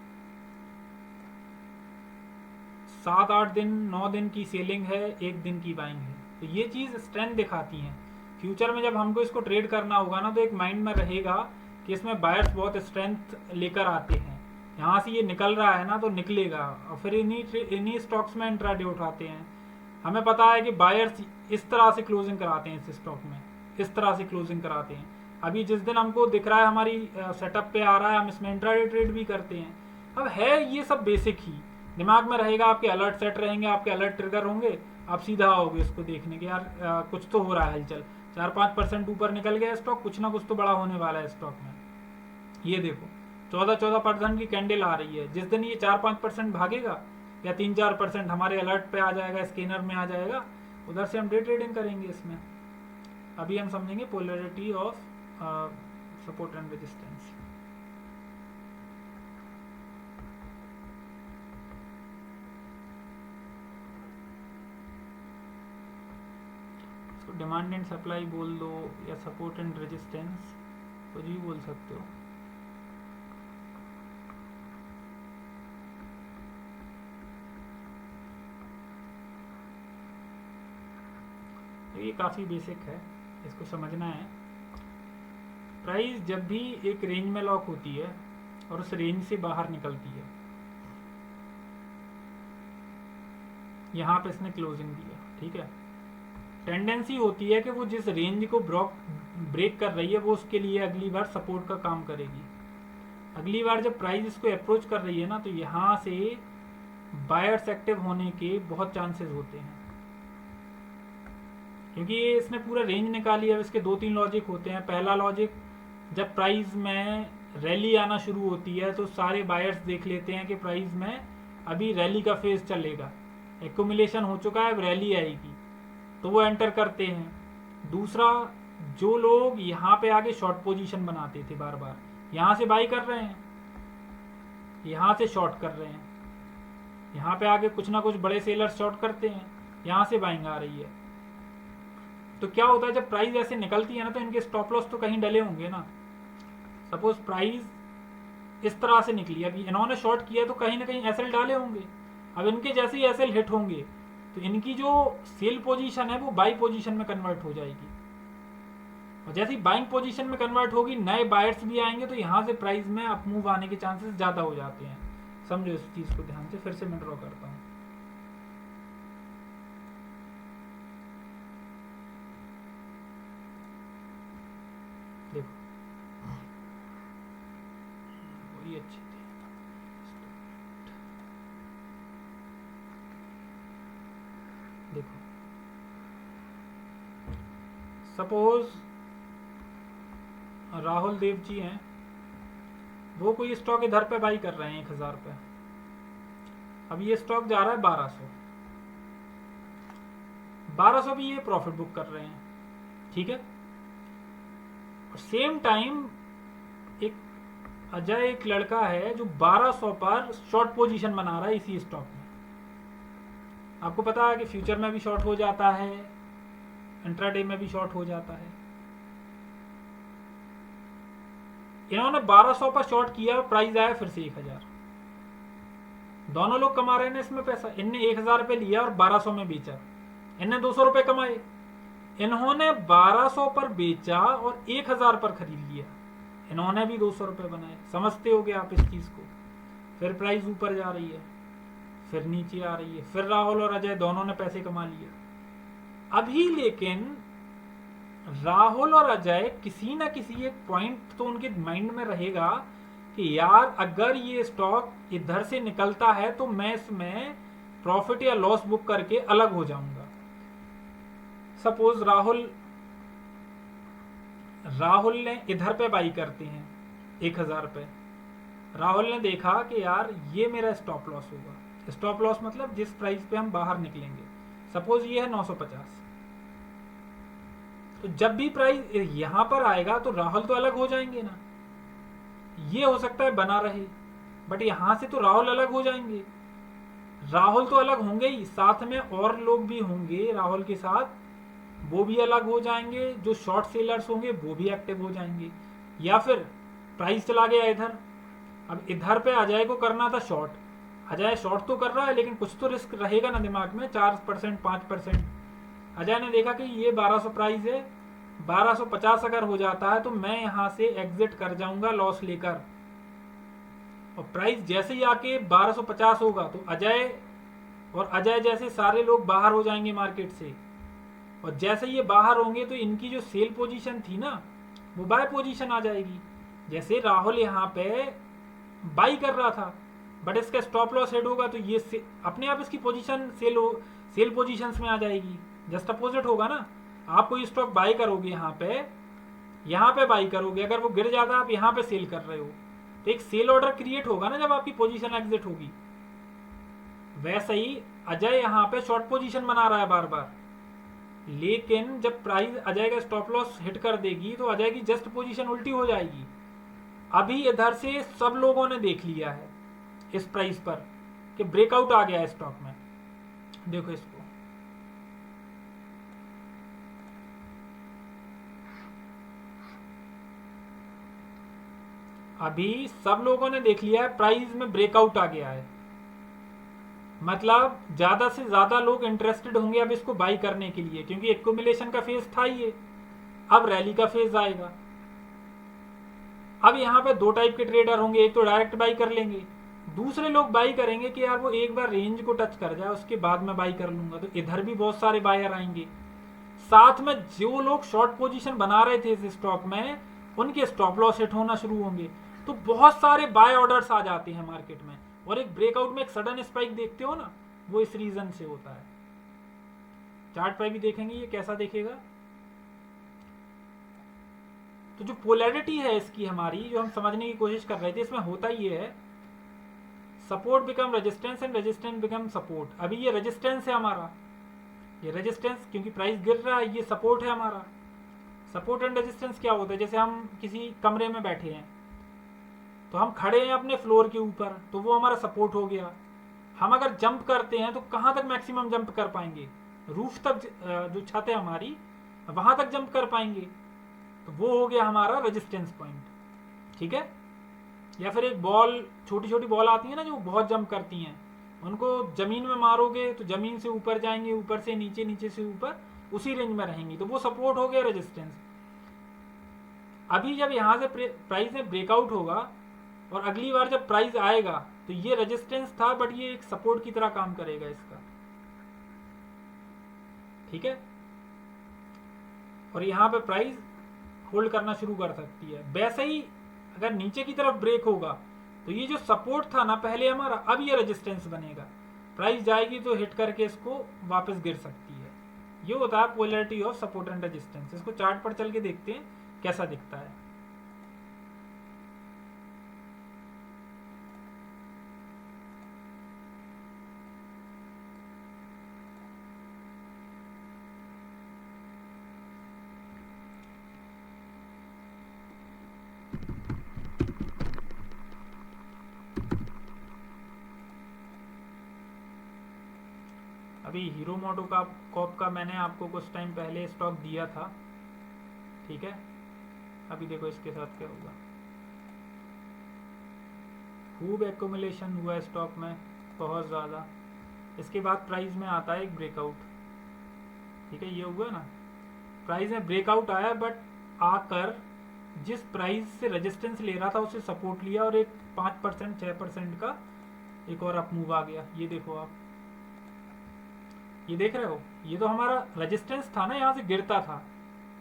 7-8 दिन 9 दिन की सेलिंग है, 1 दिन की बाइंग है। तो ये चीज़ स्ट्रेंथ दिखाती हैं। फ्यूचर में जब हमको इसको ट्रेड करना होगा ना, तो एक माइंड में रहेगा कि इसमें बायर्स बहुत स्ट्रेंथ लेकर आते हैं। यहाँ से ये निकल रहा है ना, तो निकलेगा और फिर इन्हीं स्टॉक्स में इंट्राडे उठाते हैं। हमें पता है कि बायर्स इस तरह से क्लोजिंग कराते हैं, इस स्टॉक में इस तरह से क्लोजिंग कराते हैं। अभी जिस दिन हमको दिख रहा है हमारी सेटअप पे आ रहा है, हम इसमें इंट्राडे ट्रेड भी करते हैं। अब है ये सब बेसिक ही दिमाग में रहेगा, आपके अलर्ट सेट रहेंगे, आपके अलर्ट ट्रिगर होंगे, आप सीधा आओगे इसको देखने के, यार कुछ तो हो रहा है हलचल। 4-5% ऊपर निकल गया स्टॉक, कुछ ना कुछ तो बड़ा होने वाला है स्टॉक में। ये देखो 14% की कैंडल आ रही है। जिस दिन ये 4-5% भागेगा या 3-4% हमारे अलर्ट पे आ जाएगा, स्कैनर में आ जाएगा, उधर से हम डे ट्रेडिंग करेंगे इसमें। अभी हम समझेंगे polarity of support and resistance. इसको डिमांड एंड सप्लाई बोल दो या सपोर्ट एंड रेजिस्टेंस, कुछ भी बोल सकते हो। ये काफ़ी बेसिक है, इसको समझना है। प्राइस जब भी एक रेंज में लॉक होती है और उस रेंज से बाहर निकलती है, यहाँ पे इसने क्लोजिंग दिया, ठीक है। टेंडेंसी होती है कि वो जिस रेंज को ब्रेक कर रही है वो उसके लिए अगली बार सपोर्ट का काम करेगी। अगली बार जब प्राइस इसको अप्रोच कर रही है ना, तो यहाँ से बायर्स एक्टिव होने के बहुत चांसेस होते हैं, क्योंकि ये इसने पूरा रेंज निकाली है। अब इसके 2-3 लॉजिक होते हैं। पहला लॉजिक, जब प्राइस में रैली आना शुरू होती है तो सारे बायर्स देख लेते हैं कि प्राइस में अभी रैली का फेज चलेगा, एक्यूमुलेशन हो चुका है, अब रैली आएगी, तो वो एंटर करते हैं। दूसरा, जो लोग यहाँ पे आगे शॉर्ट पोजीशन बनाते थे, बार बार यहाँ से बाई कर रहे हैं, यहाँ से शॉर्ट कर रहे हैं, यहाँ पे आगे कुछ ना कुछ बड़े सेलर्स शॉर्ट करते हैं, यहाँ से बाइंग आ रही है। तो क्या होता है, जब प्राइस ऐसे निकलती है ना, तो इनके स्टॉप लॉस तो कहीं डले होंगे ना। सपोज प्राइस इस तरह से निकली, अभी इन्होंने शॉर्ट किया तो कहीं ना कहीं एसएल डाले होंगे। अब इनके जैसे ही एसएल हिट होंगे तो इनकी जो सेल पोजीशन है वो बाई पोजीशन में कन्वर्ट हो जाएगी, और जैसे ही बाइंग पोजीशन में कन्वर्ट होगी, नए बायर्स भी आएंगे, तो यहाँ से प्राइस में अप मूव आने के चांसेस ज़्यादा हो जाते हैं। समझो इस चीज़ को ध्यान से। फिर से मैं ड्रॉ करता हूँ। देखो वही अच्छी थी। देखो सपोज राहुल देव जी हैं, वो कोई स्टॉक इधर पे बाई कर रहे हैं 1000 पे। अब ये स्टॉक जा रहा है 1200, 1200 भी ये प्रॉफिट बुक कर रहे हैं, ठीक है। और सेम टाइम एक अजय, एक लड़का है जो 1200 पर शॉर्ट पोजीशन बना रहा है इसी स्टॉक में। आपको पता है कि फ्यूचर में भी शॉर्ट हो जाता है, इंट्राडे में भी शॉर्ट हो जाता है। इन्होंने 1200 पर शॉर्ट किया, प्राइस आया फिर से 1000। दोनों लोग कमा रहे हैं इसमें पैसा। इनने 1000 रुपये लिया और 1200 में बेचा, इनने 200 रुपये कमाए। इन्होंने 1200 पर बेचा और 1000 पर खरीद लिया, इन्होंने भी 200 रुपये बनाए। समझते हो गए आप इस चीज को। फिर प्राइस ऊपर जा रही है, फिर नीचे आ रही है, फिर राहुल और अजय दोनों ने पैसे कमा लिए। अभी लेकिन राहुल और अजय किसी ना किसी एक पॉइंट तो उनके माइंड में रहेगा कि यार अगर ये स्टॉक इधर से निकलता है तो मैं इसमें प्रॉफिट या लॉस बुक करके अलग हो जाऊंगा। सपोज राहुल ने इधर पे बाई करते हैं 1000 पे। राहुल ने देखा कि यार ये मेरा स्टॉप लॉस होगा। स्टॉप लॉस मतलब जिस प्राइस पे हम बाहर निकलेंगे। सपोज ये है 950, तो जब भी प्राइस यहां पर आएगा तो राहुल तो अलग हो जाएंगे ना। ये हो सकता है बना रहे, बट यहां से तो राहुल अलग हो जाएंगे। राहुल तो अलग होंगे ही, साथ में और लोग भी होंगे राहुल के साथ, वो भी अलग हो जाएंगे। जो शॉर्ट सेलर्स होंगे वो भी एक्टिव हो जाएंगे। या फिर प्राइस चला गया इधर, अब इधर पे अजय को करना था शॉर्ट। अजय शॉर्ट तो कर रहा है लेकिन कुछ तो रिस्क रहेगा ना दिमाग में, 4% 5%। अजय ने देखा कि ये 1200 प्राइस है, 1250 अगर हो जाता है तो मैं यहां से एग्जिट कर जाऊंगा लॉस लेकर। और प्राइस जैसे ही आके 1250 होगा तो अजय जैसे सारे लोग बाहर हो जाएंगे मार्केट से। और जैसे ये बाहर होंगे तो इनकी जो सेल पोजीशन थी ना वो बाय पोजीशन आ जाएगी। जैसे राहुल यहाँ पे बाई कर रहा था, बट इसका स्टॉप लॉस हिट होगा तो ये अपने आप इसकी पोजीशन सेल पोजीशंस में आ जाएगी। जस्ट अपोजिट होगा ना, आप कोई स्टॉक बाई करोगे यहाँ पे बाई करोगे, अगर वो गिर जाता है आप यहाँ पे सेल कर रहे हो तो एक सेल ऑर्डर क्रिएट होगा ना जब आपकी पोजीशन एग्जिट होगी। वैसे ही अजय यहाँ पे शॉर्ट पोजीशन बना रहा है बार बार, लेकिन जब प्राइस अजय का स्टॉप लॉस हिट कर देगी तो अजय की जस्ट पोजीशन उल्टी हो जाएगी। अभी इधर से सब लोगों ने देख लिया है इस प्राइस पर कि ब्रेकआउट आ गया है स्टॉक में। देखो इसको, अभी सब लोगों ने देख लिया है प्राइस में ब्रेकआउट आ गया है, मतलब ज्यादा से ज्यादा लोग इंटरेस्टेड होंगे अब इसको बाई करने के लिए, क्योंकि एक्यूमुलेशन का फेज था ये, अब रैली का फेज आएगा। अब यहाँ पे दो टाइप के ट्रेडर होंगे, एक तो डायरेक्ट बाई कर लेंगे, दूसरे लोग बाई करेंगे कि यार वो एक बार रेंज को टच कर जाए उसके बाद मैं बाई कर लूंगा। तो इधर भी बहुत सारे बायर आएंगे। साथ में जो लोग शॉर्ट पोजीशन बना रहे थे इस स्टॉक में उनके स्टॉप लॉस हिट होना शुरू होंगे। तो बहुत सारे बाय ऑर्डर्स आ जाते हैं मार्केट में, और एक ब्रेकआउट में एक सडन स्पाइक देखते हो ना, वो इस रीजन से होता है। चार्ट पर भी देखेंगे ये कैसा देखेगा। तो जो पोलैरिटी है इसकी हमारी, जो हम समझने की कोशिश कर रहे थे, इसमें होता ये है support become resistance and resistance become support. अभी ये रेजिस्टेंस है हमारा, ये रेजिस्टेंस क्योंकि प्राइस गिर रहा है, ये सपोर्ट है हमारा। सपोर्ट एंड रेजिस्टेंस क्या होता है, जैसे हम किसी कमरे में बैठे हैं तो हम खड़े हैं अपने फ्लोर के ऊपर, तो वो हमारा सपोर्ट हो गया। हम अगर जंप करते हैं तो कहाँ तक मैक्सिमम जंप कर पाएंगे, रूफ तक, जो छत है हमारी वहां तक जंप कर पाएंगे, तो वो हो गया हमारा रेजिस्टेंस पॉइंट, ठीक है। या फिर एक बॉल, छोटी छोटी बॉल आती है ना जो बहुत जंप करती हैं, उनको जमीन में मारोगे तो जमीन से ऊपर जाएंगे, ऊपर से नीचे, नीचे से ऊपर, उसी रेंज में रहेंगी, तो वो सपोर्ट हो गया रेजिस्टेंस। अभी जब यहां से प्राइस में ब्रेकआउट होगा और अगली बार जब प्राइस आएगा तो ये रेजिस्टेंस था, बट ये एक सपोर्ट की तरह काम करेगा इसका, ठीक है। और यहां पे प्राइस होल्ड करना शुरू कर सकती है। वैसे ही अगर नीचे की तरफ ब्रेक होगा तो ये जो सपोर्ट था ना पहले हमारा, अब ये रेजिस्टेंस बनेगा, प्राइस जाएगी तो हिट करके इसको वापस गिर सकती है। ये होता है polarity of support and resistance. इसको चार्ट पर चल के देखते हैं कैसा दिखता है। अभी हीरो मोटो का कॉप का मैंने आपको कुछ टाइम पहले स्टॉक दिया था, ठीक है। अभी देखो इसके साथ क्या होगा। खूब एक्यूमुलेशन हुआ है स्टॉक में, बहुत ज़्यादा। इसके बाद प्राइस में आता है एक ब्रेकआउट, ठीक है। ये हुआ ना, प्राइस में ब्रेकआउट आया, बट आकर जिस प्राइस से रेजिस्टेंस ले रहा था उसे सपोर्ट लिया और एक 5% 6% का एक और अप मूव आ गया। ये देखो आप, ये देख रहे हो, ये तो हमारा रेजिस्टेंस था ना, यहाँ से गिरता था,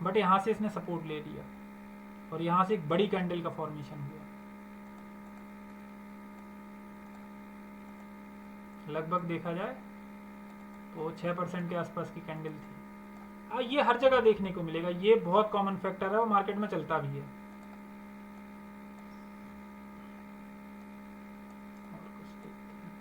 बट यहाँ से इसने सपोर्ट ले लिया और यहाँ से एक बड़ी कैंडल का फॉर्मेशन हुआ। लगभग देखा जाए तो 6% के आसपास की कैंडल थी। ये हर जगह देखने को मिलेगा, ये बहुत कॉमन फैक्टर है और मार्केट में चलता भी है। और कुछ देखते हैं।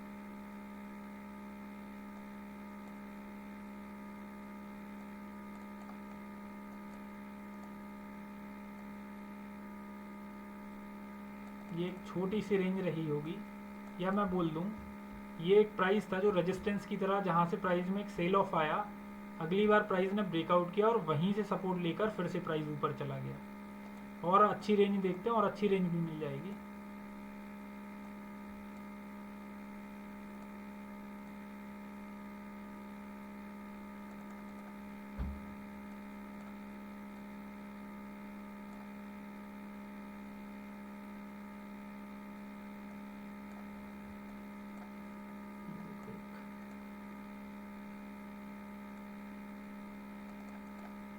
ये एक छोटी सी रेंज रही होगी, या मैं बोल दूं ये एक प्राइस था जो रेजिस्टेंस की तरह, जहां से प्राइस में एक सेल ऑफ आया, अगली बार प्राइस ने ब्रेकआउट किया और वहीं से सपोर्ट लेकर फिर से प्राइस ऊपर चला गया। और अच्छी रेंज देखते हैं, और अच्छी रेंज भी मिल जाएगी।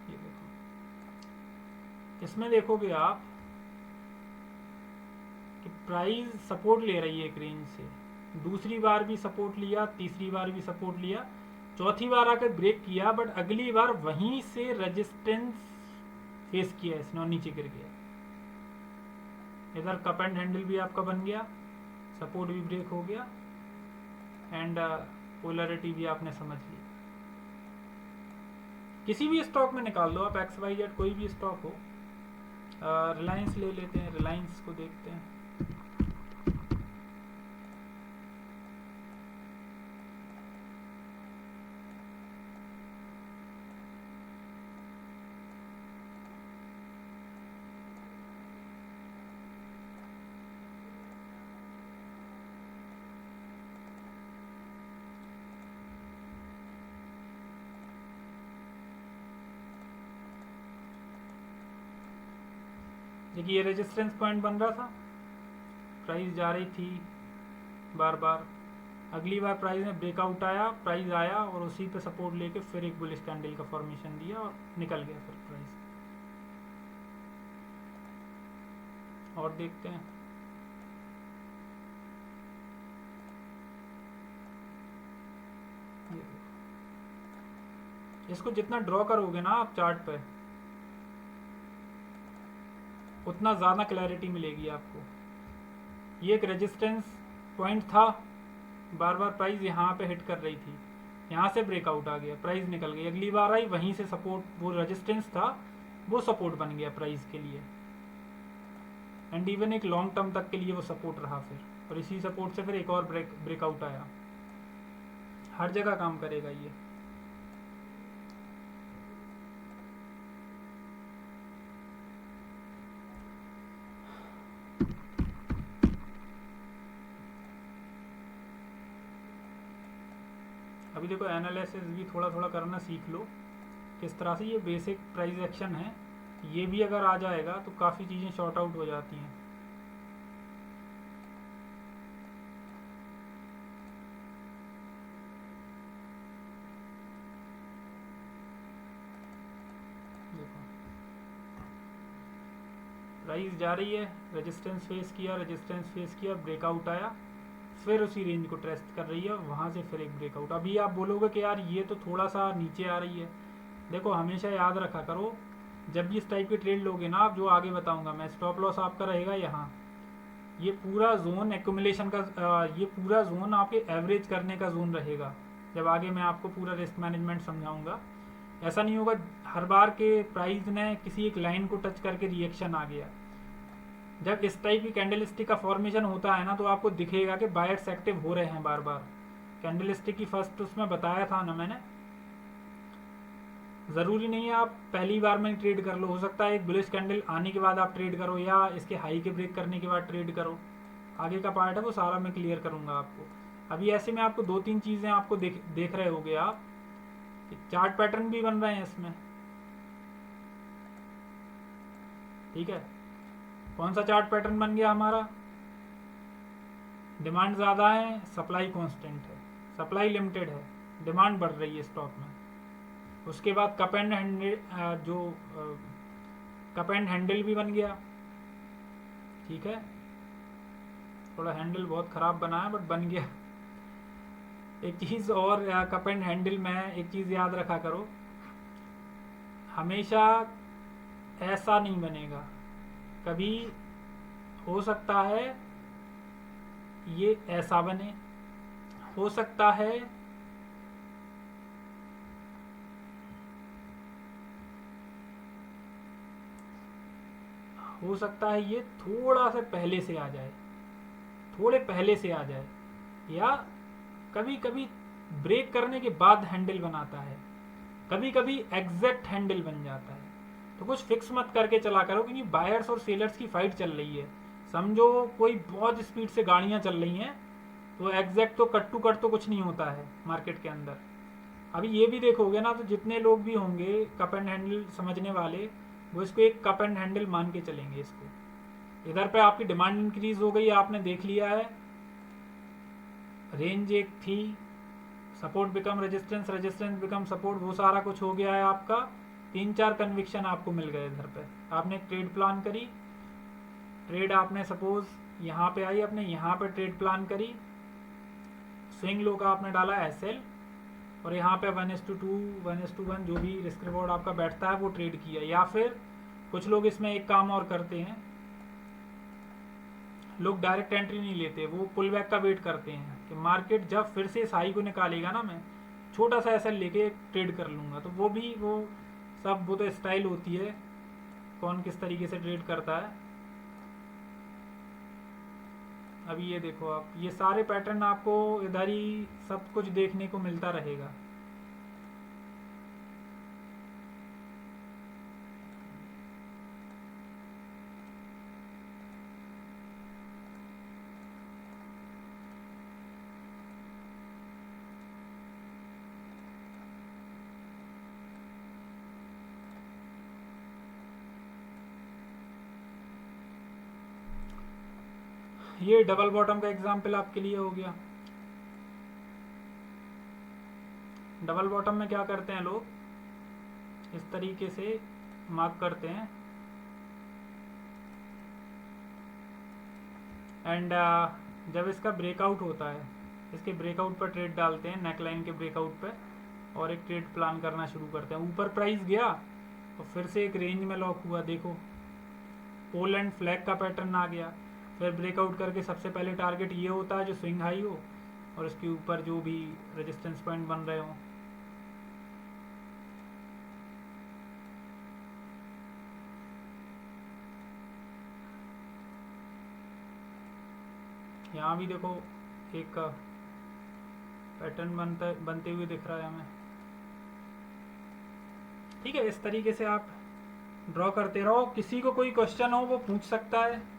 ये देखो, इसमें देखोगे आप कि प्राइस सपोर्ट ले रही है एक रेंज से, दूसरी बार भी सपोर्ट लिया, तीसरी बार भी सपोर्ट लिया, चौथी बार आकर ब्रेक किया, बट अगली बार वहीं से रेजिस्टेंस फेस किया इसने और नीचे गिर गया। इधर कप एंड हैंडल भी आपका बन गया, सपोर्ट भी ब्रेक हो गया, एंड पोलैरिटी भी आपने समझ ली। किसी भी स्टॉक में निकाल लो आप, XYZ कोई भी स्टॉक हो। रिलायंस ले लेते हैं, रिलायंस को देखते हैं। देखिए ये रेजिस्टेंस पॉइंट बन रहा था, प्राइस जा रही थी बार बार, अगली बार प्राइस में ब्रेकआउट आया, प्राइस आया और उसी पे सपोर्ट लेके फिर एक बुलिश कैंडल का फॉर्मेशन दिया और निकल गया फिर प्राइस। और देखते हैं। ये देखो, इसको जितना ड्रॉ करोगे ना आप चार्ट पे, उतना ज़्यादा क्लैरिटी मिलेगी आपको। ये एक रेजिस्टेंस पॉइंट था, बार बार प्राइस यहाँ पे हिट कर रही थी, यहाँ से ब्रेकआउट आ गया, प्राइस निकल गई, अगली बार आई वहीं से सपोर्ट, वो रेजिस्टेंस था वो सपोर्ट बन गया प्राइस के लिए, एंड इवन एक लॉन्ग टर्म तक के लिए वो सपोर्ट रहा फिर, और इसी सपोर्ट से फिर एक और ब्रेकआउट आया। हर जगह काम करेगा ये। अभी देखो एनालिसिस भी थोड़ा थोड़ा करना सीख लो, किस तरह से ये बेसिक प्राइस एक्शन है, ये भी अगर आ जाएगा तो काफ़ी चीज़ें शॉर्ट आउट हो जाती हैं। देखो प्राइस जा रही है, रेजिस्टेंस फेस किया, ब्रेकआउट आया, फिर उसी रेंज को टेस्ट कर रही है, वहाँ से फिर एक ब्रेकआउट। अभी आप बोलोगे कि यार ये तो थोड़ा सा नीचे आ रही है। देखो हमेशा याद रखा करो, जब भी इस टाइप के ट्रेड लोगे ना आप, जो आगे बताऊंगा मैं, स्टॉप लॉस आपका रहेगा यहाँ। ये पूरा जोन एक्यूमुलेशन का ये पूरा जोन आपके एवरेज करने का जोन रहेगा। जब आगे मैं आपको पूरा रिस्क मैनेजमेंट समझाऊंगा, ऐसा नहीं होगा हर बार के प्राइस ने किसी एक लाइन को टच करके रिएक्शन आ गया। जब इस टाइप की कैंडलस्टिक का फॉर्मेशन होता है ना, तो आपको दिखेगा कि बायर्स एक्टिव हो रहे हैं बार बार। कैंडलस्टिक की फर्स्ट उसमें बताया था ना मैंने, ज़रूरी नहीं है आप पहली बार में ट्रेड कर लो, हो सकता है एक बुलिश कैंडल आने के बाद आप ट्रेड करो, या इसके हाई के ब्रेक करने के बाद ट्रेड करो। आगे का पार्ट है वो सारा मैं क्लियर करूंगा आपको। अभी ऐसे में आपको 2-3 चीज़ें आपको देख रहे होगे आप, चार्ट पैटर्न भी बन रहे हैं इसमें, ठीक है। कौन सा चार्ट पैटर्न बन गया हमारा? डिमांड ज़्यादा है, सप्लाई कांस्टेंट है, सप्लाई लिमिटेड है, डिमांड बढ़ रही है स्टॉक में। उसके बाद कप एंड हैंडल भी बन गया, ठीक है। थोड़ा हैंडल बहुत ख़राब बना है बट बन गया। एक चीज़ और कप एंड हैंडल में एक चीज़ याद रखा करो, हमेशा ऐसा नहीं बनेगा। कभी हो सकता है ये ऐसा बने, हो सकता है ये थोड़ा सा पहले से आ जाए, थोड़े पहले से आ जाए, या कभी कभी ब्रेक करने के बाद हैंडल बनाता है, कभी कभी एग्जैक्ट हैंडल बन जाता है। तो कुछ फिक्स मत करके चला करो, क्योंकि बायर्स और सेलर्स की फाइट चल रही है। समझो कोई बहुत स्पीड से गाड़ियां चल रही हैं, तो एग्जैक्ट तो कट टू कट तो कुछ नहीं होता है मार्केट के अंदर। अभी ये भी देखोगे ना, तो जितने लोग भी होंगे कप एंड हैंडल समझने वाले, वो इसको एक कप एंड हैंडल मान के चलेंगे इसको। इधर पे आपकी डिमांड इंक्रीज हो गई, आपने देख लिया है, रेंज एक थी, support become resistance, resistance become support, वो सारा कुछ हो गया है आपका। 3-4 कन्विक्शन आपको मिल गए इधर पे। आपने ट्रेड प्लान करी, ट्रेड आपने सपोज यहाँ पे आई, अपने यहाँ पे ट्रेड प्लान करी, स्विंग लो का आपने डाला SL, और यहाँ पे 1:2 1:1 जो भी रिस्क रिवॉर्ड आपका बैठता है वो ट्रेड किया। या फिर कुछ लोग इसमें एक काम और करते हैं, लोग डायरेक्ट एंट्री नहीं लेते, वो पुल बैक का वेट करते हैं कि मार्केट जब फिर से इस हाई को निकालेगा ना, मैं छोटा सा SL लेके ट्रेड कर लूँगा। तो वो भी वो तो स्टाइल होती है, कौन किस तरीके से ट्रेड करता है। अभी ये देखो आप, ये सारे पैटर्न आपको इधर ही सब कुछ देखने को मिलता रहेगा। ये डबल बॉटम का एग्जाम्पल आपके लिए हो गया। डबल बॉटम में क्या करते हैं लोग, इस तरीके से मार्क करते हैं, एंड जब इसका ब्रेकआउट होता है, इसके ब्रेकआउट पर ट्रेड डालते हैं, नेकलाइन के ब्रेकआउट पे, और एक ट्रेड प्लान करना शुरू करते हैं। ऊपर प्राइस गया और फिर से एक रेंज में लॉक हुआ, देखो पोल एंड फ्लैग का पैटर्न आ गया, फिर ब्रेकआउट करके सबसे पहले टारगेट ये होता है जो स्विंग हाई हो, और इसके ऊपर जो भी रेजिस्टेंस पॉइंट बन रहे हो। यहाँ भी देखो एक पैटर्न बनते हुए दिख रहा है हमें, ठीक है। इस तरीके से आप ड्रॉ करते रहो। किसी को कोई क्वेश्चन हो वो पूछ सकता है।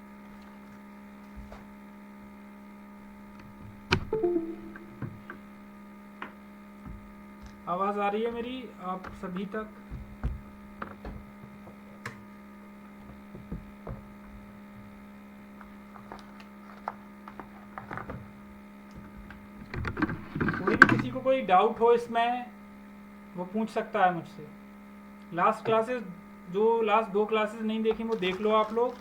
आवाज आ रही है मेरी आप सभी तक? कोई भी किसी को कोई डाउट हो इसमें वो पूछ सकता है मुझसे। लास्ट 2 क्लासेस नहीं देखी वो देख लो आप लोग।